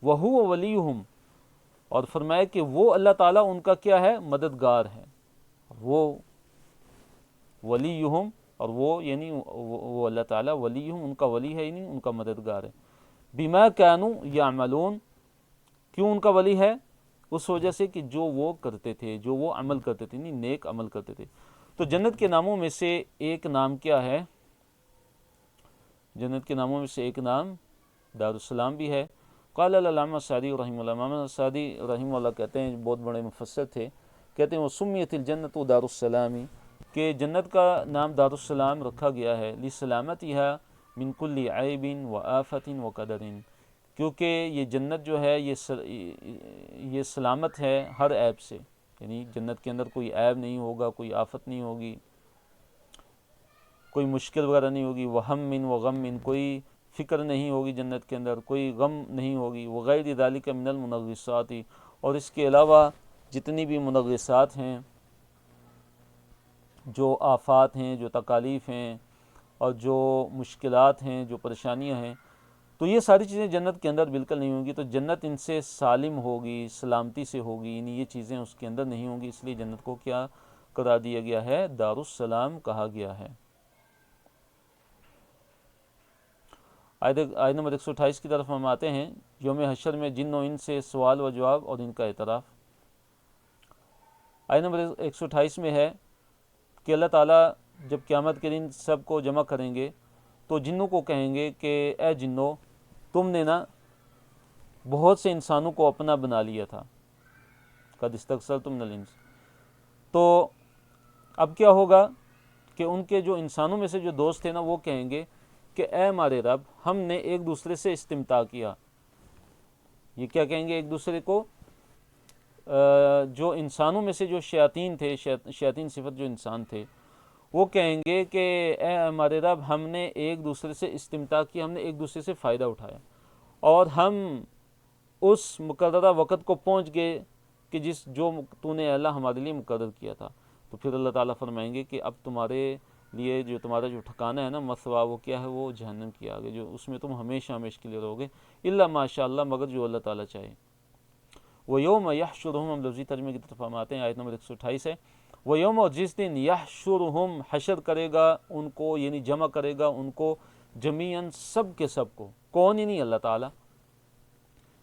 وہو ولیہم، اور فرمایا کہ وہ اللہ تعالیٰ ان کا کیا ہے؟ مددگار ہے، وہ ولیہم، اور وہ یعنی وہ اللہ تعالیٰ ولیہم ان کا ولی ہے، یعنی ان کا مددگار ہے، بما کانوا یعملون، کیوں ان کا ولی ہے؟ اس وجہ سے کہ جو وہ کرتے تھے، جو وہ عمل کرتے تھے، یعنی نیک عمل کرتے تھے۔ تو جنت کے ناموں میں سے ایک نام کیا ہے؟ جنت کے ناموں میں سے ایک نام دارالسلام بھی ہے۔ قال العلامہ سعدی رحمہ اللہ، امام سعدی رحمہ اللہ کہتے ہیں، بہت بڑے مفسر تھے، کہتے ہیں وسمیت الجنت دار السلام، کہ جنت کا نام دارالسلام رکھا گیا ہے لسلامتها من کل عیب و آفت و قدر، کیونکہ یہ جنت جو ہے یہ سلامت ہے ہر عیب سے، یعنی جنت کے اندر کوئی عیب نہیں ہوگا، کوئی آفت نہیں ہوگی، کوئی مشکل وغیرہ نہیں ہوگی، وہم و غم، کوئی فکر نہیں ہوگی جنت کے اندر، کوئی غم نہیں ہوگی، وغیر ذالک من المنغصات، اور اس کے علاوہ جتنی بھی منغصات ہیں، جو آفات ہیں، جو تکالیف ہیں، اور جو مشکلات ہیں، جو پریشانیاں ہیں، تو یہ ساری چیزیں جنت کے اندر بالکل نہیں ہوں گی۔ تو جنت ان سے سالم ہوگی، سلامتی سے ہوگی، یعنی یہ چیزیں اس کے اندر نہیں ہوں گی، اس لیے جنت کو کیا قرار دیا گیا ہے؟ دارالسلام کہا گیا ہے۔ آیت نمبر 128 کی طرف ہم آتے ہیں، یوم حشر میں جن و انس سے سوال و جواب اور ان کا اعتراف۔ آیت نمبر 128 میں ہے کہ اللہ تعالیٰ جب قیامت کے دن سب کو جمع کریں گے تو جنوں کو کہیں گے کہ اے جنوں، تم نے نا بہت سے انسانوں کو اپنا بنا لیا تھا، قد استکثرتم من الانس، تو اب کیا ہوگا کہ ان کے جو انسانوں میں سے جو دوست تھے نا، وہ کہیں گے کہ اے ہمارے رب، ہم نے ایک دوسرے سے استمتاع کیا۔ یہ کیا کہیں گے ایک دوسرے کو؟ جو انسانوں میں سے جو شیاطین تھے، شیاطین صفت جو انسان تھے، وہ کہیں گے کہ اے ہمارے رب، ہم نے ایک دوسرے سے استمتاع کیا، ہم نے ایک دوسرے سے فائدہ اٹھایا، اور ہم اس مقررہ وقت کو پہنچ گئے کہ جو تو نے اللہ ہمارے لیے مقرر کیا تھا۔ تو پھر اللہ تعالیٰ فرمائیں گے کہ اب تمہارے لیے جو تمہارا جو ٹھکانہ ہے نا، مثوا، وہ کیا ہے؟ وہ جہنم کی آگ ہے، جو اس میں تم ہمیشہ ہمیشہ کے لیے رہو گے، الا ماشاء اللہ، مگر جو اللہ تعالیٰ چاہے۔ وَيَوْمَ يَحْشُرُهُمْ، ہم لفظی ترجمے کی طرف ہم آتے ہیں، آیت نمبر 128 ہے، وَيَوْمَ، اور جس دن، يَحْشُرُهُمْ، حشر کرے گا ان کو، یعنی جمع کرے گا ان کو، جمیعاً، سب کے سب کو، کون؟ یعنی اللہ تعالیٰ،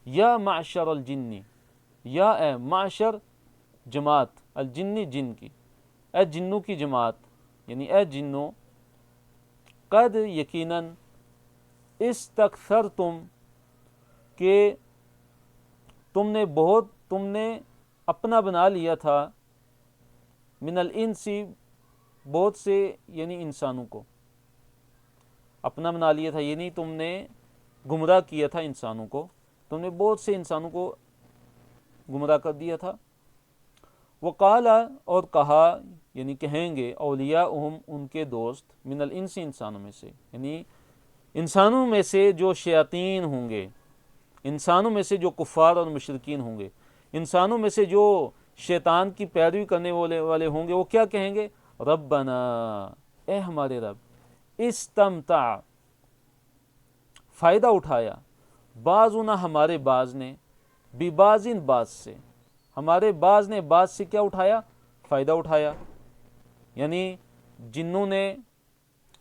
یا معشر الجن، یا اے معشر جماعت، الجن، جن کی، اے جنوں کی جماعت، یعنی اے جنوں، قد، یقیناً، استکثرتم، کہ تم نے اپنا بنا لیا تھا، من الانس، بہت سے، یعنی انسانوں کو اپنا بنا لیا تھا، یعنی تم نے گمراہ کیا تھا انسانوں کو، تم نے بہت سے انسانوں کو گمراہ کر دیا تھا۔ وقال، اور کہا، یعنی کہیں گے، اولیاءہم، ان کے دوست، من الانس، انسانوں میں سے، یعنی انسانوں میں سے جو شیاطین ہوں گے، انسانوں میں سے جو کفار اور مشرکین ہوں گے، انسانوں میں سے جو شیطان کی پیروی کرنے والے ہوں گے، وہ کیا کہیں گے؟ ربنا، اے ہمارے رب، استمتع، فائدہ اٹھایا، بعضنا، ہمارے بعض نے، ببعضٍ، بعض سے، ہمارے بعض نے بعض سے کیا اٹھایا؟ فائدہ اٹھایا، یعنی جنوں نے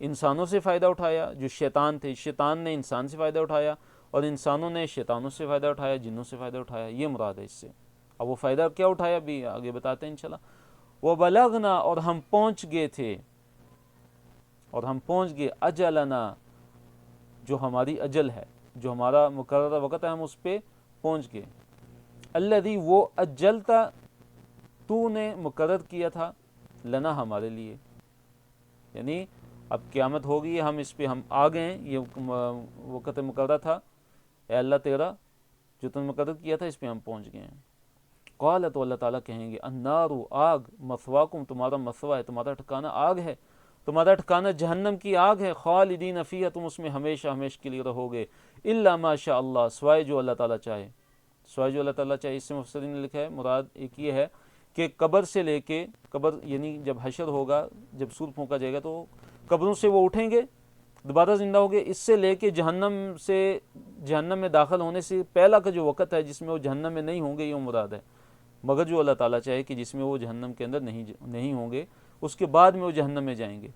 انسانوں سے فائدہ اٹھایا، جو شیطان تھے، شیطان نے انسان سے فائدہ اٹھایا، اور انسانوں نے شیطانوں سے فائدہ اٹھایا، جنوں سے فائدہ اٹھایا، یہ مراد ہے اس سے۔ اب وہ فائدہ کیا اٹھایا بھی آگے بتاتے ہیں انشاءاللہ۔ وَبَلَغْنَا، اور ہم پہنچ گئے تھے، اور ہم پہنچ گئے، اجلنا، جو ہماری اجل ہے، جو ہمارا مقررہ وقت ہے، ہم اس پہ پہنچ گئے، الذی، وہ، اجلتا، تو نے مقرر کیا تھا، لنا، ہمارے لیے، یعنی اب قیامت ہوگی، ہم اس پہ ہم آ گئے ہیں، یہ وقت مقررہ تھا، اے اللہ تیرا جو تم نے مقرر کیا تھا، اس پہ ہم پہنچ گئے ہیں۔ قال تو اللہ تعالیٰ کہیں گے النار آگ مثواکم تمہارا مثوا ہے، تمہارا ٹھکانہ آگ ہے، تمہارا ٹھکانہ جہنم کی آگ ہے، خالدین فیہا تم اس میں ہمیشہ ہمیشہ کے لیے رہو گے، الا ما شاء اللہ سوائے جو اللہ تعالیٰ چاہے، سوائے جو اللہ تعالیٰ چاہے۔ اس سے مفسرین نے لکھا ہے مراد ایک یہ ہے کہ قبر سے لے کے قبر یعنی جب حشر ہوگا، جب سور پھونکا جائے گا تو قبروں سے وہ اٹھیں گے، دوبارہ زندہ ہو گئے، اس سے لے کے جہنم میں داخل ہونے سے پہلا کا جو وقت ہے جس میں وہ جہنم میں نہیں ہوں گے، یہ مراد ہے، مگر جو اللہ تعالیٰ چاہے کہ جس میں وہ جہنم کے اندر نہیں ہوں گے، اس کے بعد میں وہ جہنم میں جائیں گے۔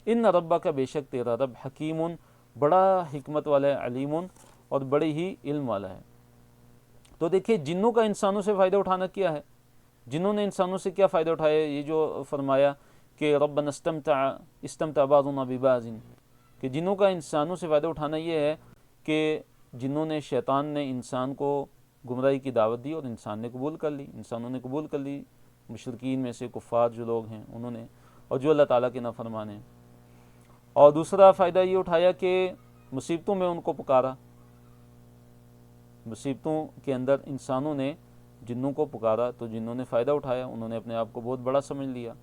ان ربا کا بے شک تیرا رب حکیم بڑا حکمت والا ہے، علیم اور بڑے ہی علم والا ہے۔ تو دیکھیے جنوں کا انسانوں سے فائدہ اٹھانا کیا ہے، جنہوں نے انسانوں سے کیا فائدہ اٹھایا، یہ جو فرمایا کہ ربنا استمتع بعضنا ببعض، کہ جنوں کا انسانوں سے فائدہ اٹھانا یہ ہے کہ جنہوں نے شیطان نے انسان کو گمراہی کی دعوت دی اور انسان نے قبول کر لی، انسانوں نے قبول کر لی، مشرکین میں سے کفار جو لوگ ہیں انہوں نے، اور جو اللہ تعالیٰ کے نافرمان ہیں۔ اور دوسرا فائدہ یہ اٹھایا کہ مصیبتوں میں ان کو پکارا، مصیبتوں کے اندر انسانوں نے جنوں کو پکارا تو جنوں نے فائدہ اٹھایا، انہوں نے اپنے آپ کو بہت بڑا سمجھ لیا۔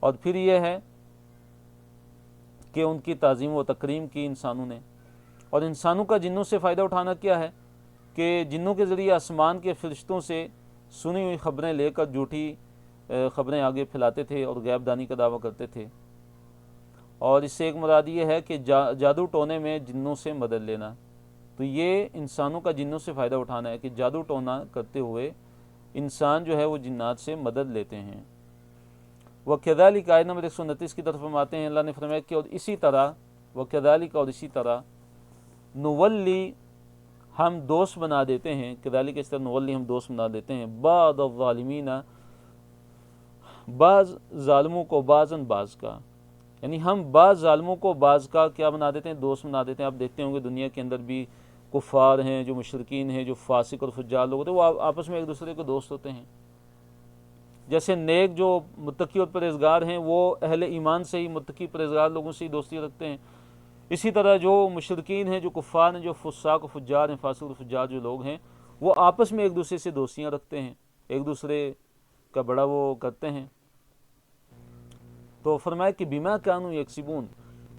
اور پھر یہ ہے کہ ان کی تعظیم و تکریم کی انسانوں نے۔ اور انسانوں کا جنوں سے فائدہ اٹھانا کیا ہے کہ جنوں کے ذریعے آسمان کے فرشتوں سے سنی ہوئی خبریں لے کر جھوٹی خبریں آگے پھیلاتے تھے اور غیب دانی کا دعویٰ کرتے تھے۔ اور اس سے ایک مراد یہ ہے کہ جادو ٹونے میں جنوں سے مدد لینا، تو یہ انسانوں کا جنوں سے فائدہ اٹھانا ہے کہ جادو ٹونا کرتے ہوئے انسان جو ہے وہ جنات سے مدد لیتے ہیں۔ وَكَذَلِكَ آیت نمبر 129 کی طرف ہم آتے ہیں، اللہ نے فرمایا کہ اور اسی طرح وَكَذَلِكَ اور اسی طرح نولی ہم دوست بنا دیتے ہیں، کذالک اس طرح نولی ہم دوست بنا دیتے ہیں بعض الظالمین بعض ظالموں کو بعضاً بعض کا، یعنی ہم بعض ظالموں کو بعض کا کیا بنا دیتے ہیں، دوست بنا دیتے ہیں۔ آپ دیکھتے ہوں گے دنیا کے اندر بھی کفار ہیں، جو مشرکین ہیں، جو فاسق اور فجار لوگ ہوتے ہیں، وہ آپس میں ایک دوسرے کے دوست ہوتے ہیں۔ جیسے نیک جو متقی اور پرہیزگار ہیں وہ اہل ایمان سے ہی، متقی پرہیزگار لوگوں سے ہی دوستی رکھتے ہیں، اسی طرح جو مشرکین ہیں، جو کفار ہیں، جو فساق و فجار ہیں، فاسق و فجار جو لوگ ہیں، وہ آپس میں ایک دوسرے سے دوستیاں رکھتے ہیں، ایک دوسرے کا بڑا وہ کرتے ہیں۔ تو فرمایا کہ بما کانوا یکسبون،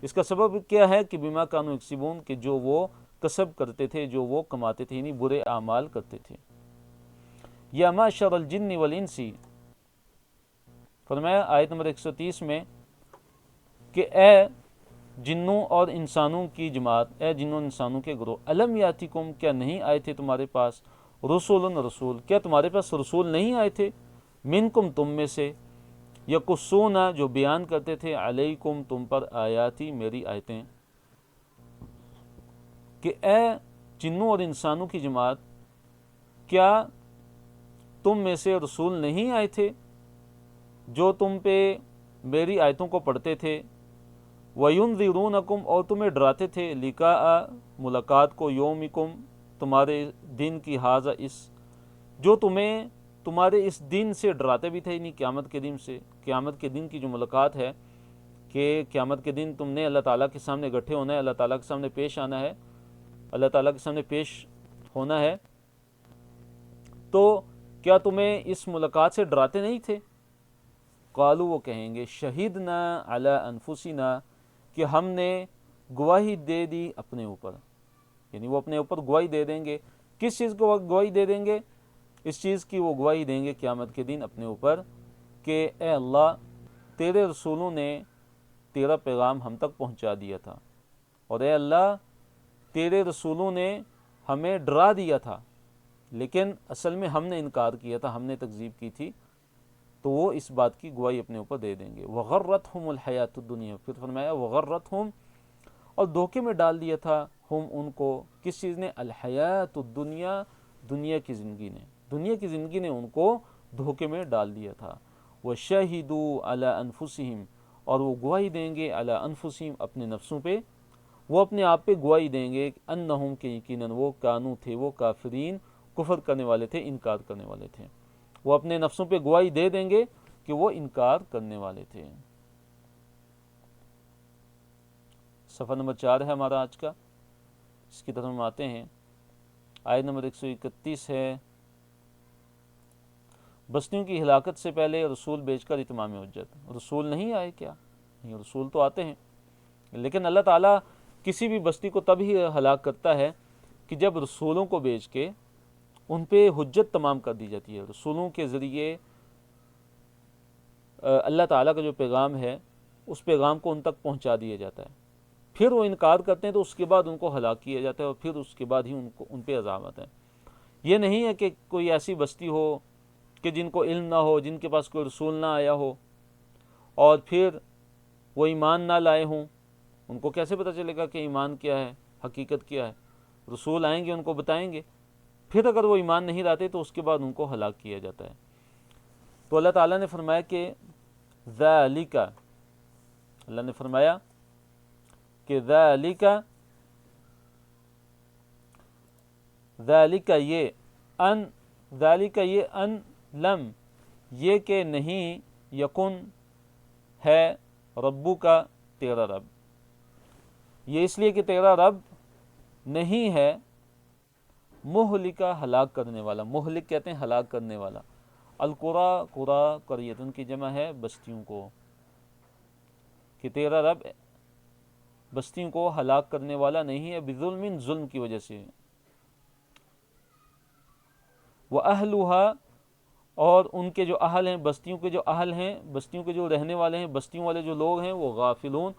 اس کا سبب کیا ہے کہ بما کانوا یکسبون، کہ جو وہ کسب کرتے تھے، جو وہ کماتے تھے، یعنی برے اعمال کرتے تھے۔ یا معشر الجن والانس، فرمایا آیت نمبر 130 میں کہ اے جنوں اور انسانوں کی جماعت، اے جنوں اور انسانوں کے گروہ، الم یاتکم کیا نہیں آئے تھے تمہارے پاس، رسول کیا تمہارے پاس رسول نہیں آئے تھے، منکم تم میں سے، یقصون جو بیان کرتے تھے، علیکم تم پر، آیاتی میری آیتیں، کہ اے جنوں اور انسانوں کی جماعت کیا تم میں سے رسول نہیں آئے تھے جو تم پہ میری آیتوں کو پڑھتے تھے، وَيُنذِرُونَكُمْ اور تمہیں ڈراتے تھے، لقاء ملاقات کو، یومکم تمہارے دن کی، ہاذا اس جو تمہیں تمہارے اس دن سے ڈراتے بھی تھے، یعنی قیامت کے دن سے، قیامت کے دن کی جو ملاقات ہے کہ قیامت کے دن تم نے اللہ تعالیٰ کے سامنے اکٹھے ہونا ہے، اللہ تعالیٰ کے سامنے پیش آنا ہے، اللہ تعالیٰ کے سامنے پیش ہونا ہے، تو کیا تمہیں اس ملاقات سے ڈراتے نہیں تھے؟ قالوا وہ کہیں گے، شہدنا علی انفسنا کہ ہم نے گواہی دے دی اپنے اوپر، یعنی وہ اپنے اوپر گواہی دے دیں گے۔ کس چیز کو گواہی دے دیں گے؟ اس چیز کی وہ گواہی دیں گے قیامت کے دن اپنے اوپر کہ اے اللہ تیرے رسولوں نے تیرا پیغام ہم تک پہنچا دیا تھا، اور اے اللہ تیرے رسولوں نے ہمیں ڈرا دیا تھا، لیکن اصل میں ہم نے انکار کیا تھا، ہم نے تکذیب کی تھی، تو وہ اس بات کی گواہی اپنے اوپر دے دیں گے۔ وغرتہم الحیات الدنیا، پھر فرمایا وغرتہم اور دھوکے میں ڈال دیا تھا، ہم ان کو، کس چیز نے؟ الحیات الدنیا، دنیا کی زندگی نے، دنیا کی زندگی نے ان کو دھوکے میں ڈال دیا تھا۔ وشہدوا علی انفسہم اور وہ گواہی دیں گے علی انفسہم اپنے نفسوں پہ، وہ اپنے آپ پہ گواہی دیں گے انہم کہ یقیناً وہ کانو تھے، وہ کافرین کفر کرنے والے تھے، انکار کرنے والے تھے، وہ اپنے نفسوں پہ گواہی دے دیں گے کہ وہ انکار کرنے والے تھے۔ صفحہ نمبر 4 ہے ہمارا آج کا، اس کی طرف ہم آتے ہیں۔ آیت نمبر 131 ہے، بستیوں کی ہلاکت سے پہلے رسول بھیج کر اتمام حجت۔ رسول نہیں آئے کیا؟ نہیں، رسول تو آتے ہیں، لیکن اللہ تعالیٰ کسی بھی بستی کو تب ہی ہلاک کرتا ہے کہ جب رسولوں کو بھیج کے ان پہ حجت تمام کر دی جاتی ہے۔ رسولوں کے ذریعے اللہ تعالیٰ کا جو پیغام ہے اس پیغام کو ان تک پہنچا دیا جاتا ہے، پھر وہ انکار کرتے ہیں تو اس کے بعد ان کو ہلاک کیا جاتا ہے، اور پھر اس کے بعد ہی ان پہ عذاب آتا ہے۔ یہ نہیں ہے کہ کوئی ایسی بستی ہو کہ جن کو علم نہ ہو، جن کے پاس کوئی رسول نہ آیا ہو، اور پھر وہ ایمان نہ لائے ہوں۔ ان کو کیسے پتہ چلے گا کہ ایمان کیا ہے، حقیقت کیا ہے؟ رسول آئیں گے، ان کو بتائیں گے، پھر اگر وہ ایمان نہیں لاتے تو اس کے بعد ان کو ہلاک کیا جاتا ہے۔ تو اللہ تعالیٰ نے فرمایا کہ ذَلِكَ، اللہ نے فرمایا کہ ذَلِكَ یہ ان لم، یہ کہ نہیں، یکن ہے، ربو کا، تیرا رب، یہ اس لیے کہ تیرا رب نہیں ہے، مہلکا، ہلاک کرنے والا۔ مہلک کہتے ہیں ہلاک کرنے والا۔ القریٰ، قریٰ، قریۃ کی جمع ہے بستیوں کو، کہ تیرا رب بستیوں کو ہلاک کرنے والا نہیں ہے، بظلم، ظلم کی وجہ سے۔ وَأَهْلُهَا، اور ان کے جو اہل ہیں، بستیوں کے جو اہل ہیں، بستیوں کے جو رہنے والے ہیں، بستیوں والے جو لوگ ہیں، وہ غافلون،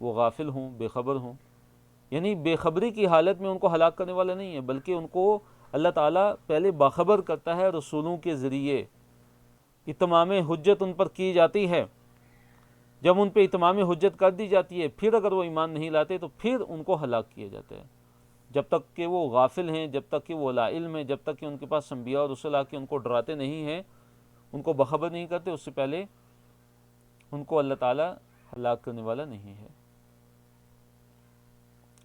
وہ غافل ہوں، بے خبر ہوں۔ یعنی بے خبری کی حالت میں ان کو ہلاک کرنے والا نہیں ہے، بلکہ ان کو اللہ تعالیٰ پہلے باخبر کرتا ہے رسولوں کے ذریعے۔ اتمام حجت ان پر کی جاتی ہے، جب ان پہ اتمام حجت کر دی جاتی ہے، پھر اگر وہ ایمان نہیں لاتے تو پھر ان کو ہلاک کیا جاتا ہے۔ جب تک کہ وہ غافل ہیں، جب تک کہ وہ لا علم ہیں، جب تک کہ ان کے پاس انبیاء اور رسول آ کے ان کو ڈراتے نہیں ہیں، ان کو باخبر نہیں کرتے، اس سے پہلے ان کو اللہ تعالیٰ ہلاک کرنے والا نہیں ہے۔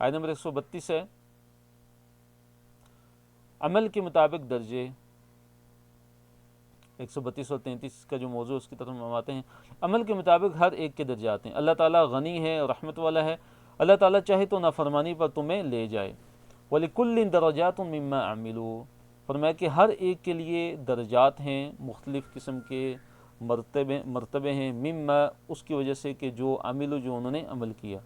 آیت نمبر 132 ہے، عمل کے مطابق درجے۔ 132 اور 33 کا جو موضوع اس کی طرف ہم آتے ہیں۔ عمل کے مطابق ہر ایک کے درجات ہیں۔ اللہ تعالیٰ غنی ہے، رحمت والا ہے۔ اللہ تعالیٰ چاہے تو نافرمانی پر تمہیں لے جائے۔ وَلِكُلٍّ دَرَجَاتٌ مِّمَّا عَمِلُوا، فرمایا کہ ہر ایک کے لیے درجات ہیں، مختلف قسم کے مرتبے ہیں، مما، اس کی وجہ سے کہ جو عملوا، جو انہوں نے عمل کیا،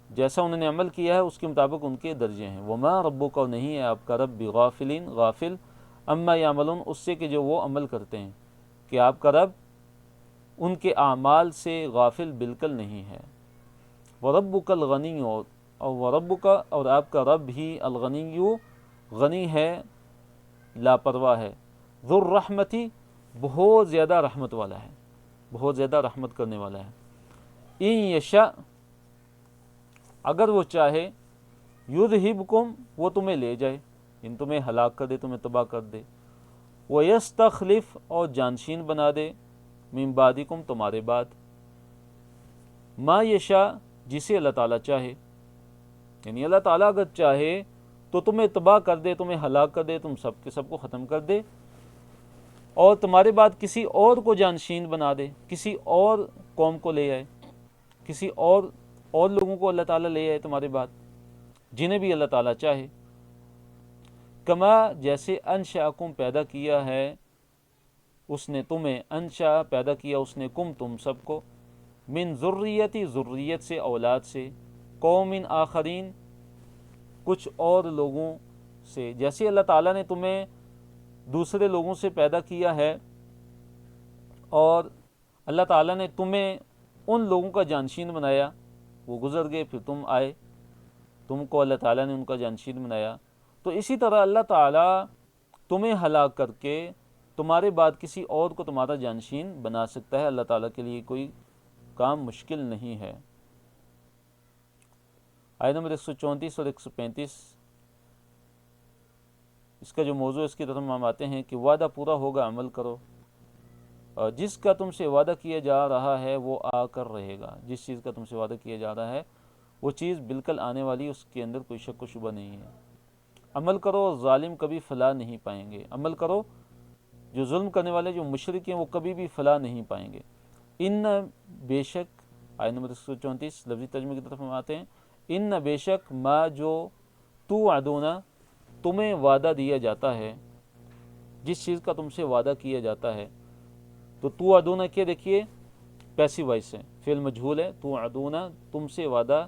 جیسا انہوں نے عمل کیا ہے اس کے مطابق ان کے درجے ہیں۔ وَمَا رَبُّكَ، اور نہیں ہے آپ کا رب، بِغَافِلٍ، غافل، اما یعملون، اس سے کہ جو وہ عمل کرتے ہیں، کہ آپ کا رب ان کے اعمال سے غافل بالکل نہیں ہے۔ وَرَبُّكَ الْغَنِيُّ، اور وَرَبُّكَ، اور آپ کا رب ہی، الغنی، غنی ہے، لاپرواہ ہے، ذو الرحمت، بہت زیادہ رحمت والا ہے، بہت زیادہ رحمت کرنے والا ہے۔ ان یشاء، اگر وہ چاہے، یذہبکم، وہ تمہیں لے جائے، ان تمہیں ہلاک کر دے، تمہیں تباہ کر دے۔ ویستخلف، اور جانشین بنا دے، من بعدکم، تمہارے بعد، ما یشاء، جسے اللہ تعالیٰ چاہے۔ یعنی اللہ تعالیٰ اگر چاہے تو تمہیں تباہ کر دے، تمہیں ہلاک کر دے، تم سب کے سب کو ختم کر دے، اور تمہارے بعد کسی اور کو جانشین بنا دے، کسی اور قوم کو لے آئے، کسی اور لوگوں کو اللہ تعالیٰ لے آئے تمہارے بعد، جنہیں بھی اللہ تعالیٰ چاہے۔ کما، جیسے انشأکم، پیدا کیا ہے اس نے تمہیں، انشأ، پیدا کیا اس نے، کم، تم سب کو، من ذریتی، ذریت سے، اولاد سے، قوم آخرین، کچھ اور لوگوں سے، جیسے اللہ تعالیٰ نے تمہیں دوسرے لوگوں سے پیدا کیا ہے، اور اللہ تعالیٰ نے تمہیں ان لوگوں کا جانشین بنایا، وہ گزر گئے، پھر تم آئے، تم کو اللہ تعالیٰ نے ان کا جانشین بنایا، تو اسی طرح اللہ تعالیٰ تمہیں ہلاک کر کے تمہارے بعد کسی اور کو تمہارا جانشین بنا سکتا ہے۔ اللہ تعالیٰ کے لیے کوئی کام مشکل نہیں ہے۔ آیت نمبر 134 اور 135، اس کا جو موضوع اس کی طرف ہم آتے ہیں کہ وعدہ پورا ہوگا، عمل کرو، اور جس کا تم سے وعدہ کیا جا رہا ہے وہ آ کر رہے گا۔ جس چیز کا تم سے وعدہ کیا جا رہا ہے وہ چیز بالکل آنے والی، اس کے اندر کوئی شک و شبہ نہیں ہے۔ عمل کرو، ظالم کبھی فلاح نہیں پائیں گے۔ عمل کرو، جو ظلم کرنے والے، جو مشرک ہیں، وہ کبھی بھی فلاح نہیں پائیں گے۔ ان، بے شک، آیت نمبر 134 لفظی ترجمے کی طرف ہم آتے ہیں۔ ان، بے شک، ما، جو توعدون، تمہیں وعدہ دیا جاتا ہے، جس چیز کا تم سے وعدہ کیا جاتا ہے. تو توعدون کے دیکھیے پیسیو وائس ہے، فعل مجہول ہے. توعدون تم سے وعدہ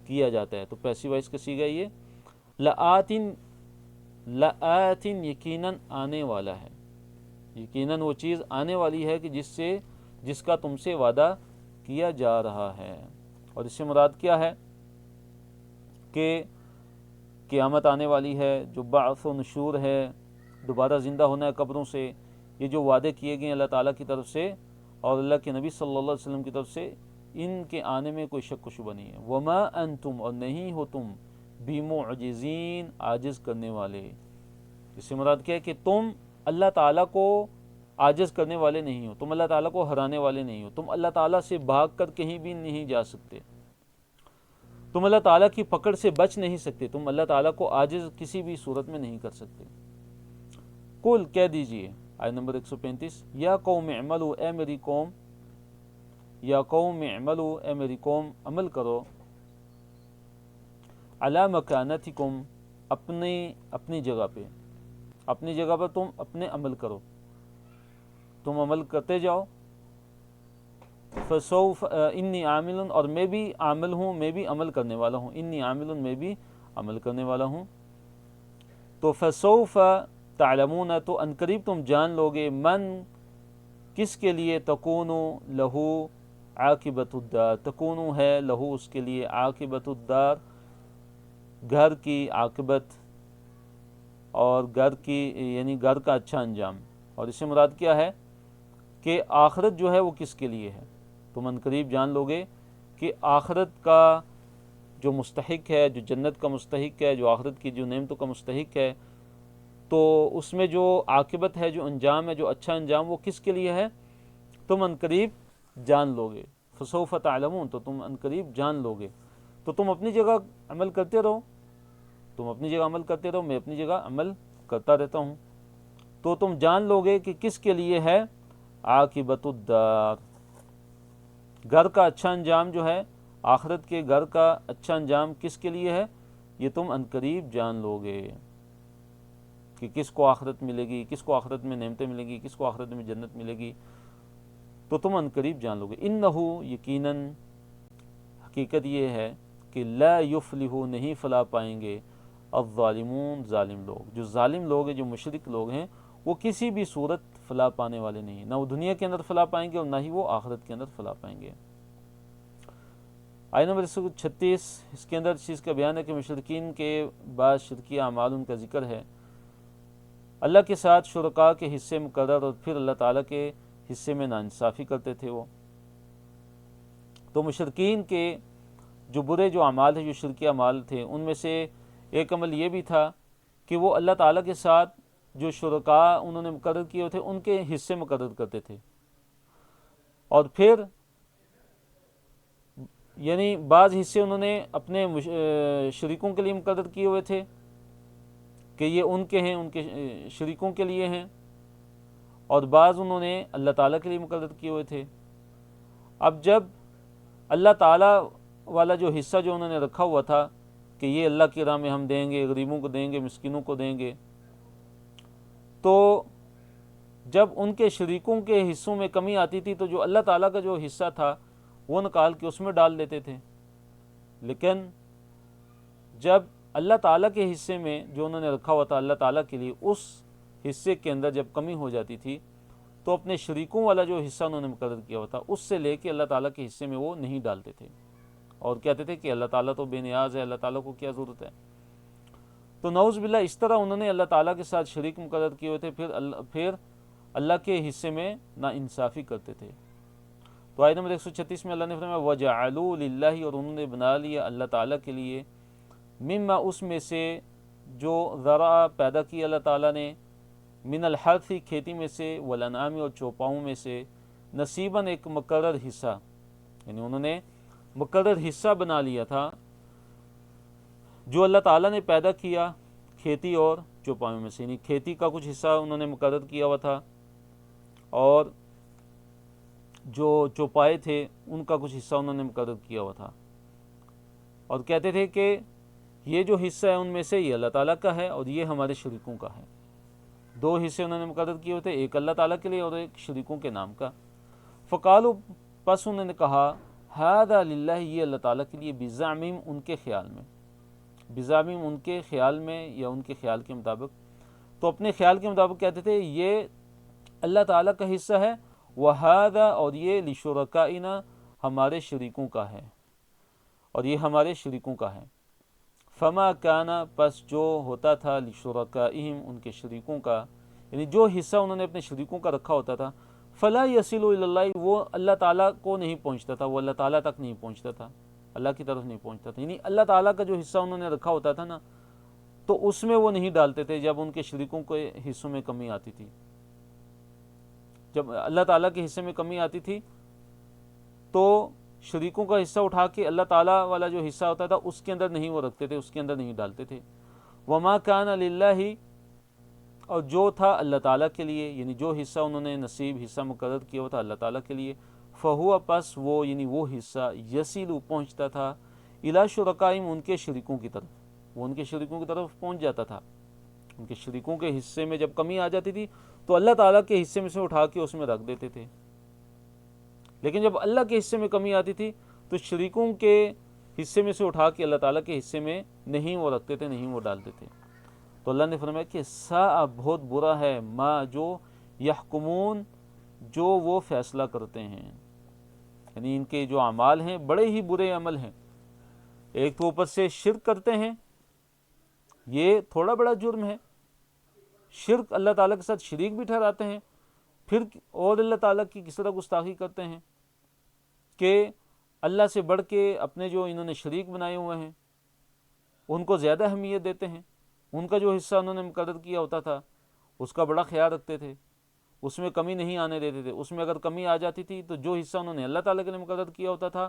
کیا جاتا ہے، تو پیسیو وائس کا صیغہ یہ. لآتن لآتن یقیناً آنے والا ہے، یقیناً وہ چیز آنے والی ہے کہ جس کا تم سے وعدہ کیا جا رہا ہے. اور اس سے مراد کیا ہے کہ قیامت آنے والی ہے، جو بعث و نشور ہے، دوبارہ زندہ ہونا ہے قبروں سے. یہ جو وعدے کیے گئے اللہ تعالیٰ کی طرف سے اور اللہ کے نبی صلی اللہ علیہ وسلم کی طرف سے، ان کے آنے میں کوئی شک و شبہ نہیں ہے. وما انتم اور نہیں ہو تم بمعجزین عاجز کرنے والے. اس سے مراد کیا ہے کہ تم اللہ تعالیٰ کو عاجز کرنے والے نہیں ہو، تم اللہ تعالیٰ کو ہرانے والے نہیں ہو، تم اللہ تعالیٰ سے بھاگ کر کہیں بھی نہیں جا سکتے، تم اللہ تعالیٰ کی پکڑ سے بچ نہیں سکتے، تم اللہ تعالیٰ کو عاجز کسی بھی صورت میں نہیں کر سکتے. قل کہہ دیجئے، آیت نمبر 135، یا قوم اعملوا اے میری قوم، یا قوم اعملوا اے میری قوم عمل کرو، علی مکانتکم اپنی جگہ پہ، اپنی جگہ پر تم اپنے عمل کرو، تم عمل کرتے جاؤ. فسوف انی عامل اور میں بھی عامل ہوں، میں بھی عمل کرنے والا ہوں. انی عامل میں بھی عمل کرنے والا ہوں. تو فسوف تعلمون تو انقریب تم جان لوگے، من کس کے لیے، تکونو لہو عاقبت الدار، تکونو ہے لہو اس کے لیے، عاقبت الدار گھر کی عاقبت، اور گھر کی یعنی گھر کا اچھا انجام. اور اس سے مراد کیا ہے کہ آخرت جو ہے وہ کس کے لیے ہے. تم عنقریب جان لوگے کہ آخرت کا جو مستحق ہے، جو جنت کا مستحق ہے، جو آخرت کی جو نعمتوں کا مستحق ہے، تو اس میں جو عاقبت ہے، جو انجام ہے، جو اچھا انجام، وہ کس کے لیے ہے، تم عنقریب جان لوگے. فسوف تعلمون تو تم عنقریب جان لوگے. تو تم اپنی جگہ عمل کرتے رہو، تم اپنی جگہ عمل کرتے رہو، میں اپنی جگہ عمل کرتا رہتا ہوں. تو تم جان لوگے کہ کس کے لیے ہے عاقبت الدار، گھر کا اچھا انجام جو ہے، آخرت کے گھر کا اچھا انجام کس کے لیے ہے، یہ تم عنقریب جان لوگے کہ کس کو آخرت ملے گی، کس کو آخرت میں نعمتیں ملیں گی، کس کو آخرت میں جنت ملے گی. تو تم عنقریب جان لوگے. انہو یقیناً حقیقت یہ ہے کہ لا یفلح نہیں فلاح پائیں گے الظالمون ظالم لوگ. جو ظالم لوگ ہیں، جو مشرک لوگ ہیں، وہ کسی بھی صورت فلاح پانے والے نہیں ہیں. نہ وہ دنیا کے اندر فلاح پائیں گے اور نہ ہی وہ آخرت کے اندر فلاح پائیں گے. آیت نمبر 136 اس کے اندر اس چیز کا بیان ہے کہ مشرکین کے بعض شرکی اعمال ان کا ذکر ہے. اللہ کے ساتھ شرکاء کے حصے مقرر اور پھر اللہ تعالیٰ کے حصے میں ناانصافی کرتے تھے وہ. تو مشرکین کے جو برے جو اعمال تھے، جو شرکی اعمال تھے، ان میں سے ایک عمل یہ بھی تھا کہ وہ اللہ تعالیٰ کے ساتھ جو شرکاء انہوں نے مقرر کیے ہوتے ان کے حصے مقرر کرتے تھے. اور پھر یعنی بعض حصے انہوں نے اپنے شریکوں کے لیے مقرر کیے ہوئے تھے کہ یہ ان کے ہیں، ان کے شریکوں کے لیے ہیں، اور بعض انہوں نے اللہ تعالیٰ کے لیے مقرر کیے ہوئے تھے. اب جب اللہ تعالیٰ والا جو حصہ جو انہوں نے رکھا ہوا تھا کہ یہ اللہ کی راہ میں ہم دیں گے، غریبوں کو دیں گے، مسکینوں کو دیں گے، تو جب ان کے شریکوں کے حصوں میں کمی آتی تھی تو جو اللہ تعالیٰ کا جو حصہ تھا وہ نکال کے اس میں ڈال دیتے تھے. لیکن جب اللہ تعالیٰ کے حصے میں جو انہوں نے رکھا ہوا تھا اللہ تعالیٰ کے لیے، اس حصے کے اندر جب کمی ہو جاتی تھی تو اپنے شریکوں والا جو حصہ انہوں نے مقرر کیا ہوا تھا اس سے لے کے اللہ تعالیٰ کے حصے میں وہ نہیں ڈالتے تھے، اور کہتے تھے کہ اللہ تعالیٰ تو بے نیاز ہے، اللہ تعالیٰ کو کیا ضرورت ہے. تو نعوذ باللہ اس طرح انہوں نے اللہ تعالیٰ کے ساتھ شریک مقرر کیے ہوئے تھے، پھر اللہ کے حصے میں ناانصافی کرتے تھے. تو آیت نمبر 136 میں اللہ نے فرمایا وَجَعَلُوا لِلَّهِ اور انہوں نے بنا لیا اللہ تعالیٰ کے لیے، مما اس میں سے جو ذرا پیدا کی اللہ تعالیٰ نے، من الحرث کھیتی میں سے، والانعام اور چوپاؤں میں سے، نصیباً ایک مقرر حصہ، یعنی انہوں نے مقرر حصہ بنا لیا تھا جو اللہ تعالیٰ نے پیدا کیا کھیتی اور چوپاؤں میں سے. یعنی کھیتی کا کچھ حصہ انہوں نے مقرر کیا ہوا تھا، اور جو چوپائے تھے ان کا کچھ حصہ انہوں نے مقرر کیا ہوا تھا، اور کہتے تھے کہ یہ جو حصہ ہے ان میں سے یہ اللہ تعالیٰ کا ہے اور یہ ہمارے شریکوں کا ہے. دو حصے انہوں نے مقرر کیے ہوتے، ایک اللہ تعالیٰ کے لیے اور ایک شریکوں کے نام کا۔ فقالو، پس انہوں نے کہا، ھذا للہ، یہ اللہ تعالیٰ کے لیے، بزعمہم، ان کے خیال میں، بزعمہم ان کے خیال میں یا ان کے خیال کے مطابق، تو اپنے خیال کے مطابق کہتے تھے یہ اللہ تعالیٰ کا حصہ ہے، وَھذا، اور یہ لشرکائنا، ہمارے شریکوں کا ہے، اور یہ ہمارے شریکوں کا ہے۔ فما کانا، پس جو ہوتا تھا، لشرکائہم، ان کے شریکوں کا، یعنی جو حصہ انہوں نے اپنے شریکوں کا رکھا ہوتا تھا، فلا یصل الی اللہ، وہ اللہ تعالیٰ کو نہیں پہنچتا تھا، وہ اللہ تعالیٰ تک نہیں پہنچتا تھا، اللہ کی طرف نہیں پہنچتا تھا، یعنی اللہ تعالیٰ کا جو حصہ انہوں نے رکھا ہوتا تھا نا، تو اس میں وہ نہیں ڈالتے تھے جب ان کے شریکوں کے حصوں میں کمی آتی تھی۔ جب اللہ تعالیٰ کے حصے میں کمی آتی تھی تو شریکوں کا حصہ اٹھا کے اللہ تعالیٰ والا جو حصہ ہوتا تھا اس کے اندر نہیں وہ رکھتے تھے، اس کے اندر نہیں ڈالتے تھے۔ وما کان للہ، اور جو تھا اللہ تعالیٰ کے لیے، یعنی جو حصہ انہوں نے نصیب حصہ مقرر کیا ہوا تھا اللہ تعالیٰ کے لیے، فہو، پس وہ، یعنی وہ حصہ، یصل، پہنچتا تھا، الی شرکائہم، ان کے شریکوں کی طرف، وہ ان کے شریکوں کی طرف پہنچ جاتا تھا۔ ان کے شریکوں کے حصے میں جب کمی آ جاتی تھی تو اللہ تعالیٰ کے حصے میں سے اٹھا کے اس میں رکھ دیتے تھے، لیکن جب اللہ کے حصے میں کمی آتی تھی تو شریکوں کے حصے میں سے اٹھا کے اللہ تعالیٰ کے حصے میں نہیں وہ رکھتے تھے، نہیں وہ ڈالتے تھے۔ تو اللہ نے فرمایا کہ ساء، بہت برا ہے، ما، جو، یحکمون، جو وہ فیصلہ کرتے ہیں، یعنی ان کے جو اعمال ہیں بڑے ہی برے عمل ہیں۔ ایک تو اوپر سے شرک کرتے ہیں، یہ تھوڑا بڑا جرم ہے، شرک اللہ تعالیٰ کے ساتھ شریک بھی ٹھہراتے ہیں، پھر اور اللہ تعالیٰ کی کس طرح گستاخی کرتے ہیں کہ اللہ سے بڑھ کے اپنے جو انہوں نے شریک بنائے ہوئے ہیں ان کو زیادہ اہمیت دیتے ہیں، ان کا جو حصہ انہوں نے مقرر کیا ہوتا تھا اس کا بڑا خیال رکھتے تھے، اس میں کمی نہیں آنے دیتے تھے، اس میں اگر کمی آ جاتی تھی تو جو حصہ انہوں نے اللہ تعالیٰ کے لیے مقرر کیا ہوتا تھا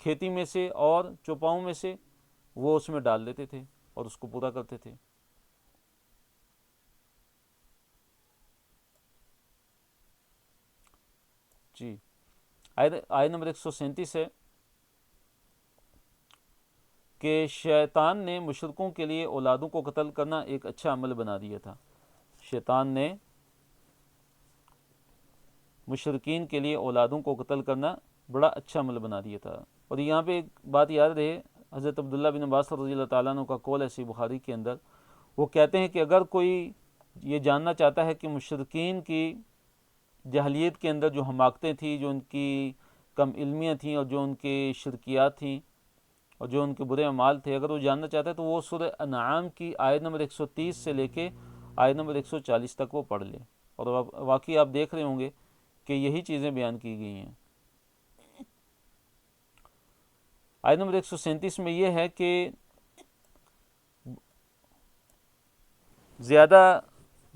کھیتی میں سے اور چوپاؤں میں سے، وہ اس میں ڈال دیتے تھے اور اس کو پورا کرتے تھے۔ جی، آیت نمبر 137 ہے کہ شیطان نے مشرکوں کے لیے اولادوں کو قتل کرنا ایک اچھا عمل بنا دیا تھا۔ شیطان نے مشرکین کے لیے اولادوں کو قتل کرنا بڑا اچھا عمل بنا دیا تھا۔ اور یہاں پہ ایک بات یاد رہے، حضرت عبداللہ بن عباس رضی اللہ تعالیٰ عنہ کا قول ہے صحیح بخاری کے اندر، وہ کہتے ہیں کہ اگر کوئی یہ جاننا چاہتا ہے کہ مشرکین کی جاہلیت کے اندر جو حماقتیں تھیں، جو ان کی کم علمیاں تھیں اور جو ان کے شرکیات تھیں اور جو ان کے برے اعمال تھے، اگر وہ جاننا چاہتا ہے تو وہ سورہ انعام کی آیت نمبر 130 سے لے کے آیت نمبر 140 تک وہ پڑھ لے، اور واقعی آپ دیکھ رہے ہوں گے کہ یہی چیزیں بیان کی گئی ہیں۔ آیت نمبر 137 میں یہ ہے کہ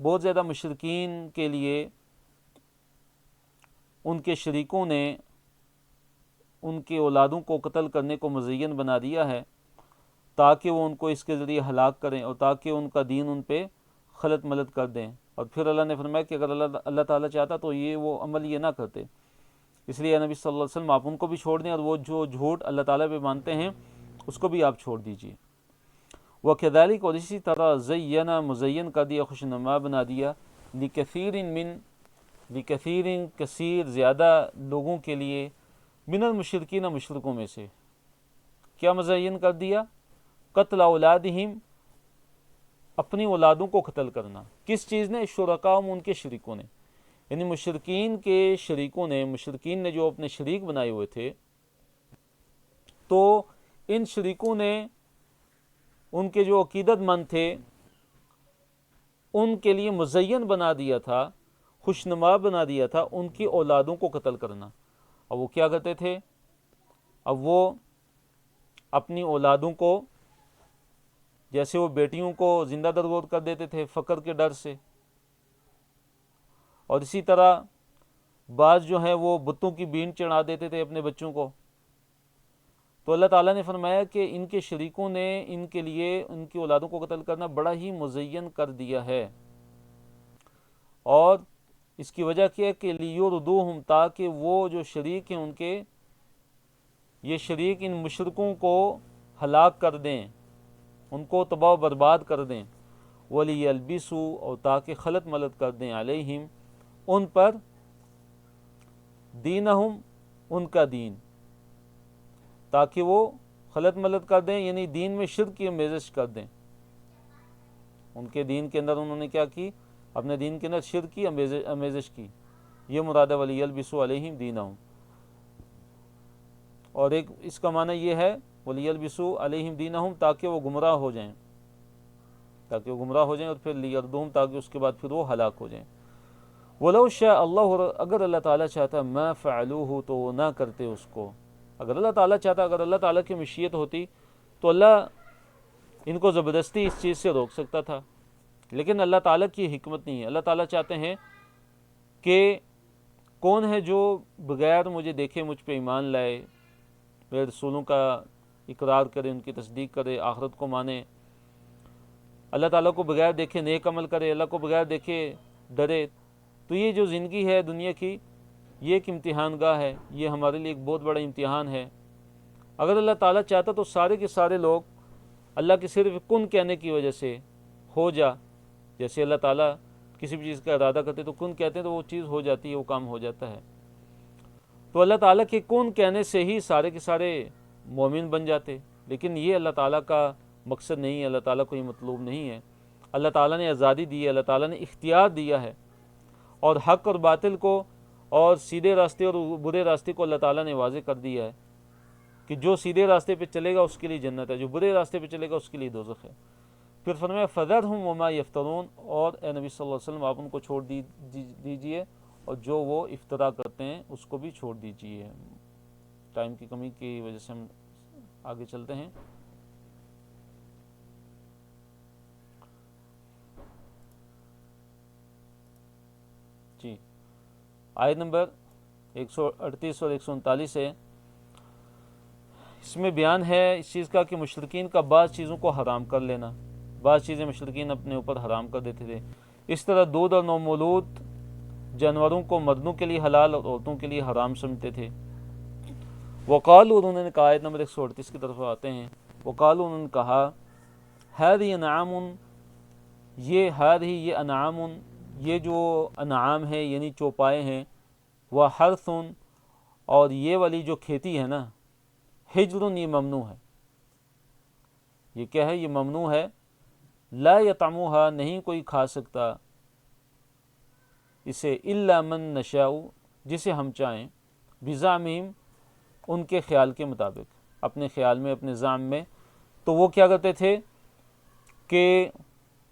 بہت زیادہ مشرکین کے لیے ان کے شریکوں نے ان کے اولادوں کو قتل کرنے کو مزین بنا دیا ہے تاکہ وہ ان کو اس کے ذریعے ہلاک کریں اور تاکہ ان کا دین ان پہ خلط ملط کر دیں۔ اور پھر اللہ نے فرمایا کہ اگر اللہ تعالیٰ چاہتا تو وہ عمل یہ نہ کرتے، اس لیے نبی صلی اللہ علیہ وسلم آپ ان کو بھی چھوڑ دیں اور وہ جو جھوٹ اللہ تعالیٰ پہ مانتے ہیں اس کو بھی آپ چھوڑ دیجیے۔ وَكَذَلِكَ، اور اسی طرح زَيَّنَ، مزین کر دیا، خوشنما بنا دیا، لِكَثِيرٍ، کثیر، زیادہ لوگوں کے لیے، من المشرکین، مشرکوں میں سے، کیا مزین کر دیا؟ قتل اولادہم، اپنی اولادوں کو قتل کرنا۔ کس چیز نے؟ شرکاءہم، ان کے شریکوں نے، یعنی مشرکین کے شریکوں نے، مشرکین نے جو اپنے شریک بنائے ہوئے تھے، تو ان شریکوں نے ان کے جو عقیدت مند تھے ان کے لیے مزین بنا دیا تھا، خوشنما بنا دیا تھا ان کی اولادوں کو قتل کرنا۔ اور وہ کیا کرتے تھے؟ اب وہ اپنی اولادوں کو، جیسے وہ بیٹیوں کو زندہ درگور کر دیتے تھے فقر کے ڈر سے، اور اسی طرح بعض جو ہیں وہ بتوں کی بین چڑھا دیتے تھے اپنے بچوں کو، تو اللہ تعالیٰ نے فرمایا کہ ان کے شریکوں نے ان کے لیے ان کی اولادوں کو قتل کرنا بڑا ہی مزین کر دیا ہے، اور اس کی وجہ کیا ہے کہ لیردوہم، تاکہ وہ جو شریک ہیں ان کے، یہ شریک ان مشرکوں کو ہلاک کر دیں، ان کو تباہ و برباد کر دیں، وَلِيَلْبِسُوا اور تاکہ خلط ملط کر دیں علیہم ان پر دینہم ان کا دین، تاکہ وہ خلط ملط کر دیں، یعنی دین میں شرک کی آمیزش کر دیں۔ ان کے دین کے اندر انہوں نے کیا کی؟ اپنے دین کے اندر شرک کی آمیزش کی، یہ مراد ہے وَلِيَلْبِسُوا عَلَيْهِمْ دِينَهُمْ۔ اور ایک اس کا معنی یہ ہے وَلِيَلْبِسُوا عَلَيْهِمْ دِينَهُمْ تاکہ وہ گمراہ ہو جائیں، تاکہ وہ گمراہ ہو جائیں، اور پھر لِيَرْدُوهُمْ تاکہ اس کے بعد پھر وہ ہلاک ہو جائیں۔ وَلَوْ شَاءَ اللَّهُ اگر اللہ تعالیٰ چاہتا مَا فَعَلُوهُ تو وہ نہ کرتے اس کو۔ اگر اللہ تعالیٰ چاہتا، اگر اللہ تعالیٰ کی مشیت ہوتی تو اللہ ان کو زبردستی اس چیز سے روک سکتا تھا، لیکن اللہ تعالیٰ کی حکمت نہیں ہے۔ اللہ تعالیٰ چاہتے ہیں کہ کون ہے جو بغیر مجھے دیکھے مجھ پہ ایمان لائے، میرے رسولوں کا اقرار کرے، ان کی تصدیق کرے، آخرت کو مانے، اللہ تعالیٰ کو بغیر دیکھے نیک عمل کرے، اللہ کو بغیر دیکھے ڈرے۔ تو یہ جو زندگی ہے دنیا کی، یہ ایک امتحان گاہ ہے، یہ ہمارے لیے ایک بہت بڑا امتحان ہے۔ اگر اللہ تعالیٰ چاہتا تو سارے کے سارے لوگ اللہ کے صرف کن کہنے کی وجہ سے ہو جا، جیسے اللہ تعالیٰ کسی بھی چیز کا ارادہ کرتے تو کن کہتے ہیں تو وہ چیز ہو جاتی ہے، وہ کام ہو جاتا ہے۔ تو اللہ تعالیٰ کے کن کہنے سے ہی سارے کے سارے مومن بن جاتے، لیکن یہ اللہ تعالیٰ کا مقصد نہیں ہے، اللہ تعالیٰ کو یہ مطلوب نہیں ہے۔ اللہ تعالیٰ نے آزادی دی ہے، اللہ تعالیٰ نے اختیار دیا ہے، اور حق اور باطل کو اور سیدھے راستے اور برے راستے کو اللہ تعالیٰ نے واضح کر دیا ہے کہ جو سیدھے راستے پہ چلے گا اس کے لیے جنت ہے، جو برے راستے پہ چلے گا اس کے لیے دوزخ ہے۔ پھر فرمایا فَذَرْهُمْ وَمَا يَفْتَرُونَ، اور اے نبی صلی اللہ علیہ وسلم آپ ان کو چھوڑ دیجئے، اور جو وہ افترا کرتے ہیں اس کو بھی چھوڑ دیجئے۔ ٹائم کی کمی کی وجہ سے ہم آگے چلتے ہیں۔ جی، آیت نمبر 138 اور 139 ہے، اس میں بیان ہے اس چیز کا کہ مشرکین کا بعض چیزوں کو حرام کر لینا، بعض چیزیں مشرکین اپنے اوپر حرام کر دیتے تھے۔ اس طرح دودھ اور نومولود جانوروں کو مردوں کے لیے حلال اور عورتوں کے لیے حرام سمجھتے تھے۔ وقالوا، انہوں نے کہا، آیت نمبر 138 کی طرف آتے ہیں، وقالوا، انہوں نے کہا، هذه انعام، یہ انعام، یہ جو انعام ہے یعنی چوپائے ہیں، وحرث، اور یہ والی جو کھیتی ہے نا، حجر، یہ ممنوع ہے۔ یہ کیا ہے؟ یہ ممنوع ہے۔ لا یطعموها، نہیں کوئی کھا سکتا اسے، الا من نشاء، جسے ہم چاہیں، بزعمہم، ان کے خیال کے مطابق، اپنے خیال میں، اپنے زعم میں۔ تو وہ کیا کرتے تھے کہ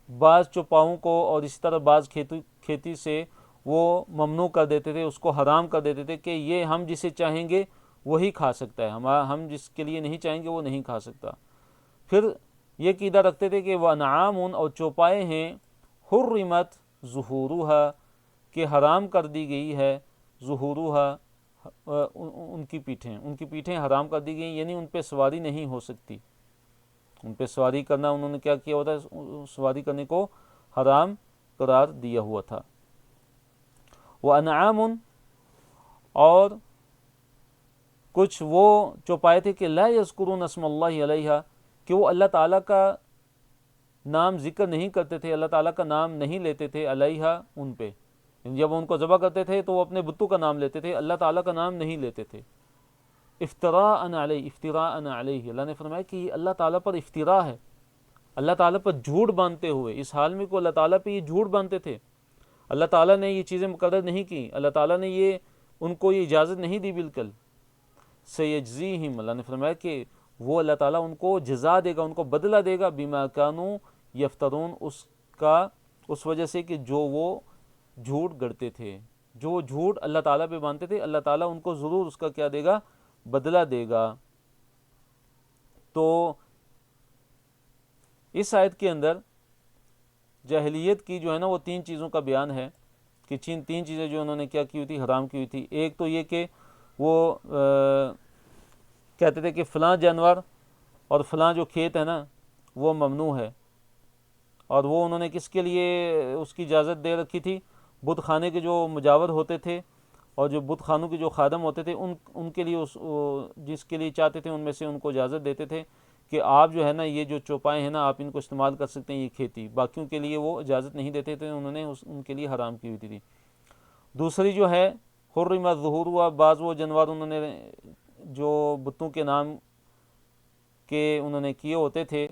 بعض چوپاؤں کو اور اسی طرح بعض کھیتی سے وہ ممنوع کر دیتے تھے، اس کو حرام کر دیتے تھے کہ یہ ہم جسے چاہیں گے وہی کھا سکتا ہے، ہم جس کے لیے نہیں چاہیں گے وہ نہیں کھا سکتا۔ پھر یہ عقیدہ رکھتے تھے کہ وَأَنْعَامٌ، اور چوپائے ہیں، حُرِّمَتْ ظُهُورُهَا، کہ حرام کر دی گئی ہے، ظُهُورُهَا، ان کی پیٹھیں حرام کر دی گئی، یعنی ان پہ سواری نہیں ہو سکتی۔ ان پہ سواری کرنا انہوں نے کیا کیا ہوتا ہے؟ سواری کرنے کو حرام قرار دیا ہوا تھا۔ وَأَنْعَامٌ، اور کچھ وہ چوپائے تھے کہ لا یذکرون اسم اللہ علیہا، کہ وہ اللہ تعالیٰ کا نام ذکر نہیں کرتے تھے، اللہ تعالیٰ کا نام نہیں لیتے تھے، علیہا، ان پہ، جب ان کو ذبح کرتے تھے تو وہ اپنے بتوں کا نام لیتے تھے، اللہ تعالیٰ کا نام نہیں لیتے تھے۔ افتراء علیہ، اللہ نے فرمایا کہ یہ اللہ تعالیٰ پر افتراء ہے، اللہ تعالیٰ پر جھوٹ باندھتے ہوئے۔ اس حال میں کو اللہ تعالیٰ پہ یہ جھوٹ باندھتے تھے، اللہ تعالیٰ نے یہ چیزیں مقرر نہیں کی، اللہ تعالیٰ نے یہ ان کو یہ اجازت نہیں دی بالکل۔ سیجزیہم، اللہ نے فرمایا کہ وہ اللہ تعالیٰ ان کو جزا دے گا، ان کو بدلہ دے گا، بما کانوا یفترون، اس وجہ سے کہ جو وہ جھوٹ گڑتے تھے، جو جھوٹ اللہ تعالیٰ پہ باندھتے تھے، اللہ تعالیٰ ان کو ضرور اس کا کیا دے گا؟ بدلہ دے گا۔ تو اس آیت کے اندر جاہلیت کی جو ہے نا وہ 3 چیزوں کا بیان ہے کہ 3 چیزیں جو انہوں نے کیا کی ہوئی تھی، حرام کی ہوئی تھی۔ ایک تو یہ کہ وہ کہتے تھے کہ فلاں جانور اور فلاں جو کھیت ہے نا وہ ممنوع ہے، اور وہ انہوں نے کس کے لیے اس کی اجازت دے رکھی تھی؟ بت خانے کے جو مجاور ہوتے تھے اور جو بت خانوں کے جو خادم ہوتے تھے ان کے لیے، جس کے لیے چاہتے تھے ان میں سے ان کو اجازت دیتے تھے کہ آپ جو ہے نا یہ جو چوپائے ہیں نا آپ ان کو استعمال کر سکتے ہیں یہ کھیتی، باقیوں کے لیے وہ اجازت نہیں دیتے تھے، انہوں نے ان کے لیے حرام کی ہوئی تھی۔ دوسری جو ہے حرم ظہور ہوا، بعض وہ جانور انہوں نے جو بتوں کے نام کے انہوں نے کیے ہوتے تھے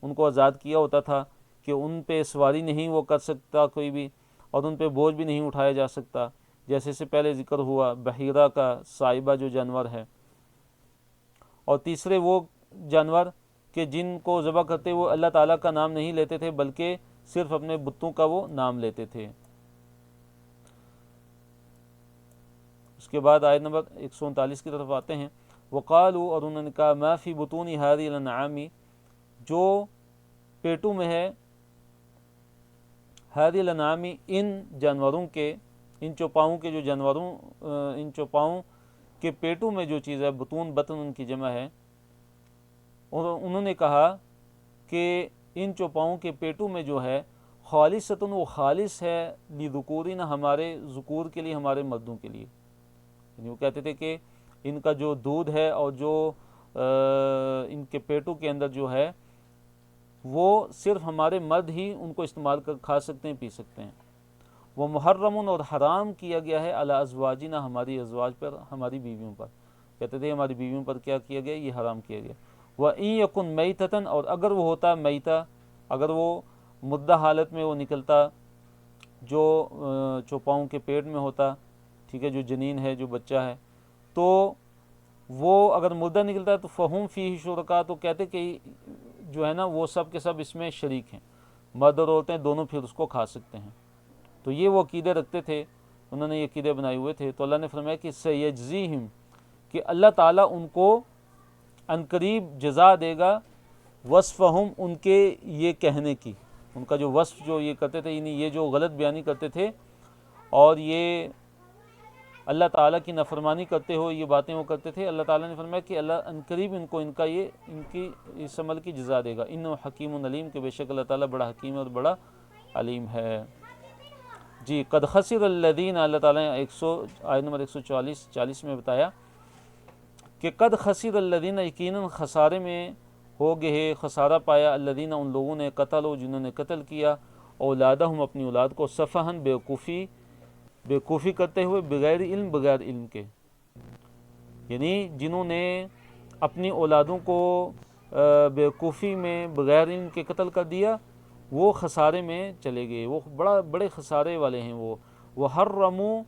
ان کو آزاد کیا ہوتا تھا کہ ان پہ سواری نہیں وہ کر سکتا کوئی بھی، اور ان پہ بوجھ بھی نہیں اٹھایا جا سکتا، جیسے سے پہلے ذکر ہوا بحیرہ کا صائبہ جو جانور ہے۔ اور تیسرے وہ جانور کہ جن کو ذبح کرتے وہ اللہ تعالیٰ کا نام نہیں لیتے تھے بلکہ صرف اپنے بتوں کا وہ نام لیتے تھے۔ اس کے بعد آیت نمبر 139 کی طرف آتے ہیں۔ وقالوا، اور انہوں نے کہا، ما فی بطون هذه الانعام، جو پیٹوں میں ہے هذه الانعام ان جانوروں کے، ان چوپاؤں کے جو جانوروں، ان چوپاؤں کے پیٹوں میں جو چیز ہے، بطون بطن ان کی جمع ہے، اور انہوں نے کہا کہ ان چوپاؤں کے پیٹوں میں جو ہے خالصۃ، وہ خالص ہے لذکورنا، ہمارے ذکور کے لیے، ہمارے مردوں کے لیے، یعنی وہ کہتے تھے کہ ان کا جو دودھ ہے اور جو ان کے پیٹوں کے اندر جو ہے وہ صرف ہمارے مرد ہی ان کو استعمال کر کھا سکتے ہیں، پی سکتے ہیں۔ وہ محرم، اور حرام کیا گیا ہے، علی ازواجنا، ہماری ازواج پر، ہماری بیویوں پر، کہتے تھے ہماری بیویوں پر کیا کیا گیا، یہ حرام کیا گیا۔ وَإِن يَكُن مَيْتَةً، اور اگر وہ ہوتا میتہ، اگر وہ مردہ حالت میں وہ نکلتا جو چوپاؤں کے پیٹ میں ہوتا، ٹھیک ہے، جو جنین ہے، جو بچہ ہے، تو وہ اگر مردہ نکلتا ہے تو فہم فیہ شرکا، تو کہتے کہ جو ہے نا وہ سب کے سب اس میں شریک ہیں، مرد اور عورتیں دونوں پھر اس کو کھا سکتے ہیں۔ تو یہ وہ عقیدے رکھتے تھے، انہوں نے یہ عقیدے بنائے ہوئے تھے۔ تو اللہ نے فرمایا کہ سیجزیہم، کہ اللہ تعالیٰ ان کو عنقریب جزا دے گا، وصفہم، ان کے یہ کہنے کی، ان کا جو وصف جو یہ کرتے تھے، یعنی یہ جو غلط بیانی کرتے تھے اور یہ اللہ تعالیٰ کی نافرمانی کرتے ہو یہ باتیں وہ کرتے تھے، اللہ تعالیٰ نے فرمایا کہ اللہ عنقریب ان کو ان کی اس عمل کی جزا دے گا۔ انہ حکیم علیم، کہ بے شک اللہ تعالیٰ بڑا حکیم اور بڑا علیم ہے۔ جی، قد خسر الذین، اللہ تعالیٰ نے آیت نمبر 140 میں بتایا کہ قد خسر الذین، یقیناً خسارے میں ہو گئے، خسارہ پایا، الذین، ان لوگوں نے، قتلوا، جنہوں نے قتل کیا، اولادہم، اپنی اولاد کو، سفہن، بیوقوفی کرتے ہوئے، بغیر علم، بغیر علم کے، یعنی جنہوں نے اپنی اولادوں کو بیوقوفی میں بغیر علم کے قتل کر دیا، وہ خسارے میں چلے گئے، وہ بڑے خسارے والے ہیں۔ وہ حرموا،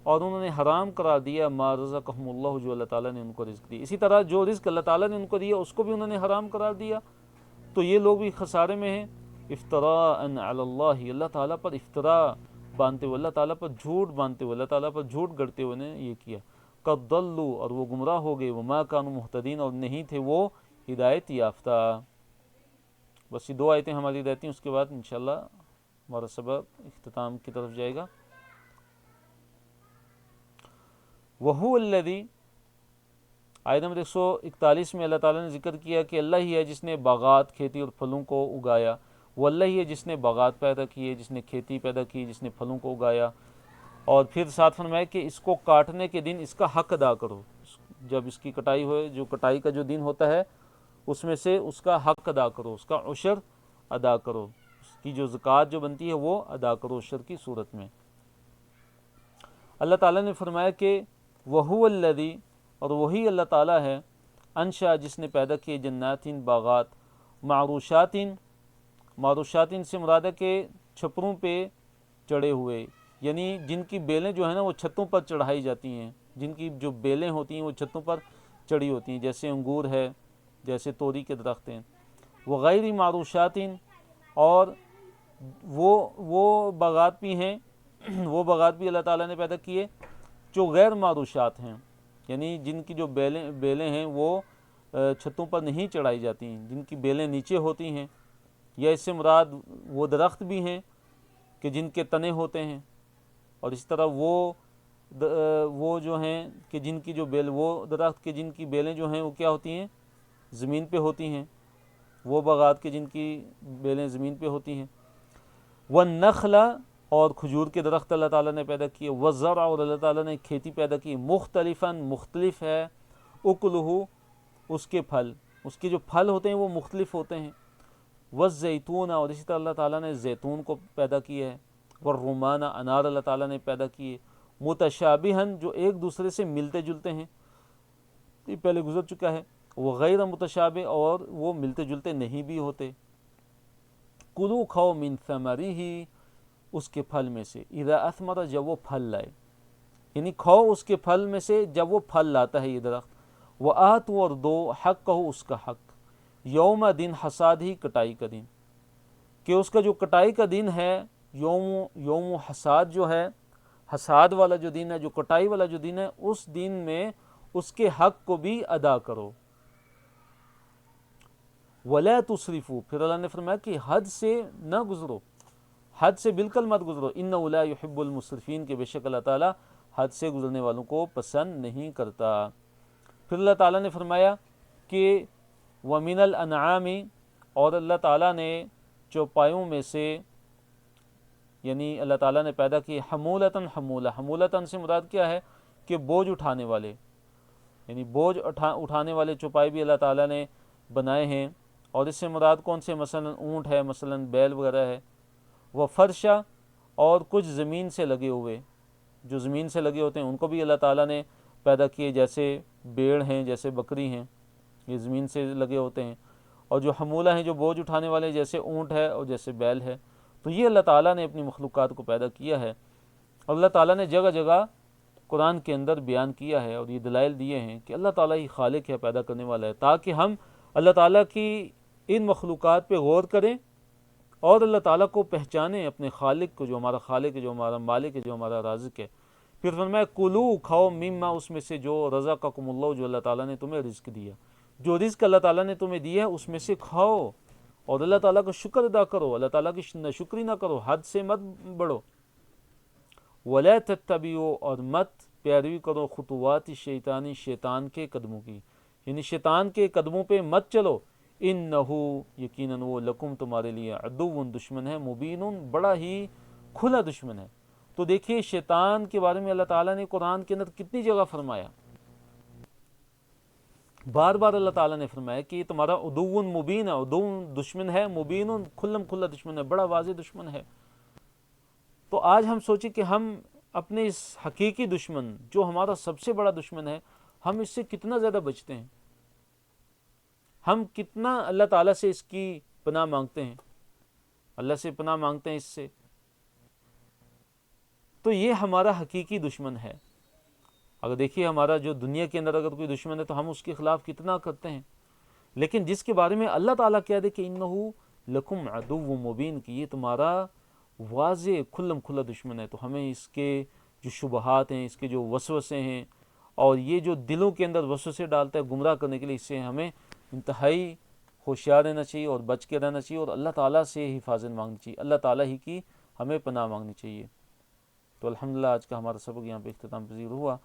اور انہوں نے حرام قرار دیا، ما رزقہم اللہ، جو اللہ تعالیٰ نے ان کو رزق دی، اسی طرح جو رزق اللہ تعالیٰ نے ان کو دیا اس کو بھی انہوں نے حرام قرار دیا، تو یہ لوگ بھی خسارے میں ہیں۔ افتراء علی اللہ، اللہ تعالیٰ پر افطراء باندھتے ہوئے، اللہ تعالیٰ پر جھوٹ باندھتے ہوئے، اللہ تعالیٰ پر جھوٹ گڑتے ہوئے نے یہ کیا۔ قد ضلوا، اور وہ گمراہ ہو گئے، وما كانوا مہتدین، اور نہیں تھے وہ ہدایت یافتہ۔ بس یہ 2 آیتیں ہماری رہتی ہیں، اس کے بعد انشاءاللہ ہمارا سبق اختتام کی طرف جائے گا۔ وَهُوَ الَّذِي، آیت نمبر 141 میں اللہ تعالیٰ نے ذکر کیا کہ اللہ ہی ہے جس نے باغات، کھیتی اور پھلوں کو اگایا، وہ اللہ ہی ہے جس نے باغات پیدا کیے، جس نے کھیتی پیدا کی، جس نے پھلوں کو اگایا، اور پھر ساتھ فرمایا کہ اس کو کاٹنے کے دن اس کا حق ادا کرو، جب اس کی کٹائی ہوئے، جو کٹائی کا جو دن ہوتا ہے اس میں سے اس کا حق ادا کرو، اس کا عشر ادا کرو، اس کی جو زکوٰۃ جو بنتی ہے وہ ادا کرو عشر کی صورت میں۔ اللہ تعالیٰ نے فرمایا کہ وَهُوَ الَّذِي، اور وہی اللہ تعالیٰ ہے، انشا، جس نے پیدا کیے، جناتین، باغات، معروشاتین سے مراد ہے کہ چھپروں پہ چڑھے ہوئے، یعنی جن کی بیلیں جو ہیں نا وہ چھتوں پر چڑھائی جاتی ہیں، جن کی جو بیلیں ہوتی ہیں وہ چھتوں پر چڑھی ہوتی ہیں، جیسے انگور ہے، جیسے توری کے درخت ہیں۔ وغیر معروشاتین، اور وہ باغات بھی ہیں، وہ باغات بھی اللہ تعالیٰ نے پیدا کیے جو غیر معروشات ہیں، یعنی جن کی جو بیلیں ہیں وہ چھتوں پر نہیں چڑھائی جاتی ہیں، جن کی بیلیں نیچے ہوتی ہیں، یا اس سے مراد وہ درخت بھی ہیں کہ جن کے تنے ہوتے ہیں، اور اس طرح وہ جو ہیں کہ جن کی جو وہ درخت کے جن کی بیلیں جو ہیں وہ کیا ہوتی ہیں، زمین پہ ہوتی ہیں، وہ باغات کے جن کی بیلیں زمین پہ ہوتی ہیں۔ والنخل، اور کھجور کے درخت اللہ تعالیٰ نے پیدا کیے، والزرع، اور اللہ تعالیٰ نے کھیتی پیدا کی، مختلفاً، مختلف ہے، اکلہ، اس کے پھل، اس کے جو پھل ہوتے ہیں وہ مختلف ہوتے ہیں. والزیتون، اور اسی طرح اللہ تعالیٰ نے زیتون کو پیدا کیا ہے. والرمان، انار اللہ تعالیٰ نے پیدا کیے. متشابہن، جو ایک دوسرے سے ملتے جلتے ہیں، یہ پہلے گزر چکا ہے. وہ غیر متشابہ، اور وہ ملتے جلتے نہیں بھی ہوتے. کلو، کھاؤ، من ثمرہ، اس کے پھل میں سے. اذا اثمر، جب وہ پھل لائے، یعنی کھاؤ اس کے پھل میں سے جب وہ پھل لاتا ہے یہ درخت. وآتوا، اور دو، حقہ، اس کا حق. یوم دن حصاد ہی، کٹائی کا دن، کہ اس کا جو کٹائی کا دن ہے، یوم حصاد جو ہے، حصاد والا جو دن ہے، جو کٹائی والا جو دن ہے، اس دن میں اس کے حق کو بھی ادا کرو. ولا تسرفوا، پھر اللہ نے فرمایا کہ حد سے نہ گزرو، حد سے بالکل مت گزرو. انہ لا یحب المسرفین، کہ بے شک اللہ تعالیٰ حد سے گزرنے والوں کو پسند نہیں کرتا. پھر اللہ تعالیٰ نے فرمایا کہ وَمِنَ الْأَنْعَامِ، اور اللہ تعالیٰ نے چوپایوں میں سے، یعنی اللہ تعالیٰ نے پیدا کی حمولتاً، حمولتاً سے مراد کیا ہے کہ بوجھ اٹھانے والے، یعنی بوجھ اٹھانے والے چوپائے بھی اللہ تعالیٰ نے بنائے ہیں. اور اس سے مراد کون سے؟ مثلا اونٹ ہے، مثلا بیل وغیرہ ہے. وہ فرشا، اور کچھ زمین سے لگے ہوئے، جو زمین سے لگے ہوتے ہیں ان کو بھی اللہ تعالیٰ نے پیدا کیے، جیسے بیڑ ہیں، جیسے بکری ہیں، یہ زمین سے لگے ہوتے ہیں. اور جو حمولہ ہیں، جو بوجھ اٹھانے والے، جیسے اونٹ ہے اور جیسے بیل ہے. تو یہ اللہ تعالیٰ نے اپنی مخلوقات کو پیدا کیا ہے. اور اللہ تعالیٰ نے جگہ جگہ قرآن کے اندر بیان کیا ہے اور یہ دلائل دیے ہیں کہ اللہ تعالیٰ ہی خالق ہے، پیدا کرنے والا ہے، تاکہ ہم اللہ تعالیٰ کی ان مخلوقات پہ غور کریں اور اللہ تعالیٰ کو پہچانیں، اپنے خالق کو، جو ہمارا خالق ہے، جو ہمارا مالک ہے، جو ہمارا رازق ہے. پھر فرمایا کلو، کھاؤ، مما، اس میں سے جو رزقکم اللہ، جو اللہ تعالیٰ نے تمہیں رزق دیا، جو رزق اللہ تعالیٰ نے تمہیں دیا ہے اس میں سے کھاؤ، اور اللہ تعالیٰ کا شکر ادا کرو، اللہ تعالیٰ کی ناشکری نہ کرو، حد سے مت بڑھو. ولا تتبعوا، اور مت پیروی کرو، خطوات الشیطان، شیطان کے قدموں کی، یعنی شیطان کے قدموں پہ مت چلو. انہ، یقیناً وہ، لکم، تمہارے لیے، عدو، دشمن ہے، مبین، بڑا ہی کھلا دشمن ہے. تو دیکھیے شیطان کے بارے میں اللہ تعالیٰ نے قرآن کے اندر کتنی جگہ فرمایا، بار بار اللہ تعالیٰ نے فرمایا کہ یہ تمہارا عدو مبین ہے، عدو دشمن ہے، مبین کھلم کھلا دشمن ہے، بڑا واضح دشمن ہے. تو آج ہم سوچیں کہ ہم اپنے اس حقیقی دشمن، جو ہمارا سب سے بڑا دشمن ہے، ہم اس سے کتنا زیادہ بچتے ہیں، ہم کتنا اللہ تعالیٰ سے اس کی پناہ مانگتے ہیں، اللہ سے پناہ مانگتے ہیں اس سے. تو یہ ہمارا حقیقی دشمن ہے. اگر دیکھیے ہمارا جو دنیا کے اندر اگر کوئی دشمن ہے تو ہم اس کے خلاف کتنا کرتے ہیں، لیکن جس کے بارے میں اللہ تعالیٰ کہہ دے کہ انہو لکم عدو مبین، کہ یہ تمہارا واضح کھلم کھلا دشمن ہے، تو ہمیں اس کے جو شبہات ہیں، اس کے جو وسوسے ہیں، اور یہ جو دلوں کے اندر وسوسے ڈالتا ہے گمراہ کرنے کے لیے، اس سے ہمیں انتہائی ہوشیار رہنا چاہیے اور بچ کے رہنا چاہیے، اور اللہ تعالیٰ سے حفاظت مانگنی چاہیے، اللہ تعالیٰ ہی کی ہمیں پناہ مانگنی چاہیے. تو الحمدللہ آج کا ہمارا سبق یہاں پہ اختتام پذیر ہوا،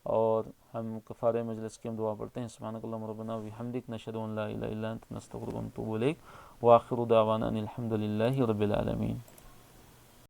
اور ہم کفارہ مجلس کی ہم دعا پڑھتے ہیں. سبحانک اللہم ربنا و بحمدک، نشہد ان لا الہ الا انت، نستغفرک و نتوب الیک، وآخر دعوانا ان الحمد للہ رب العالمین.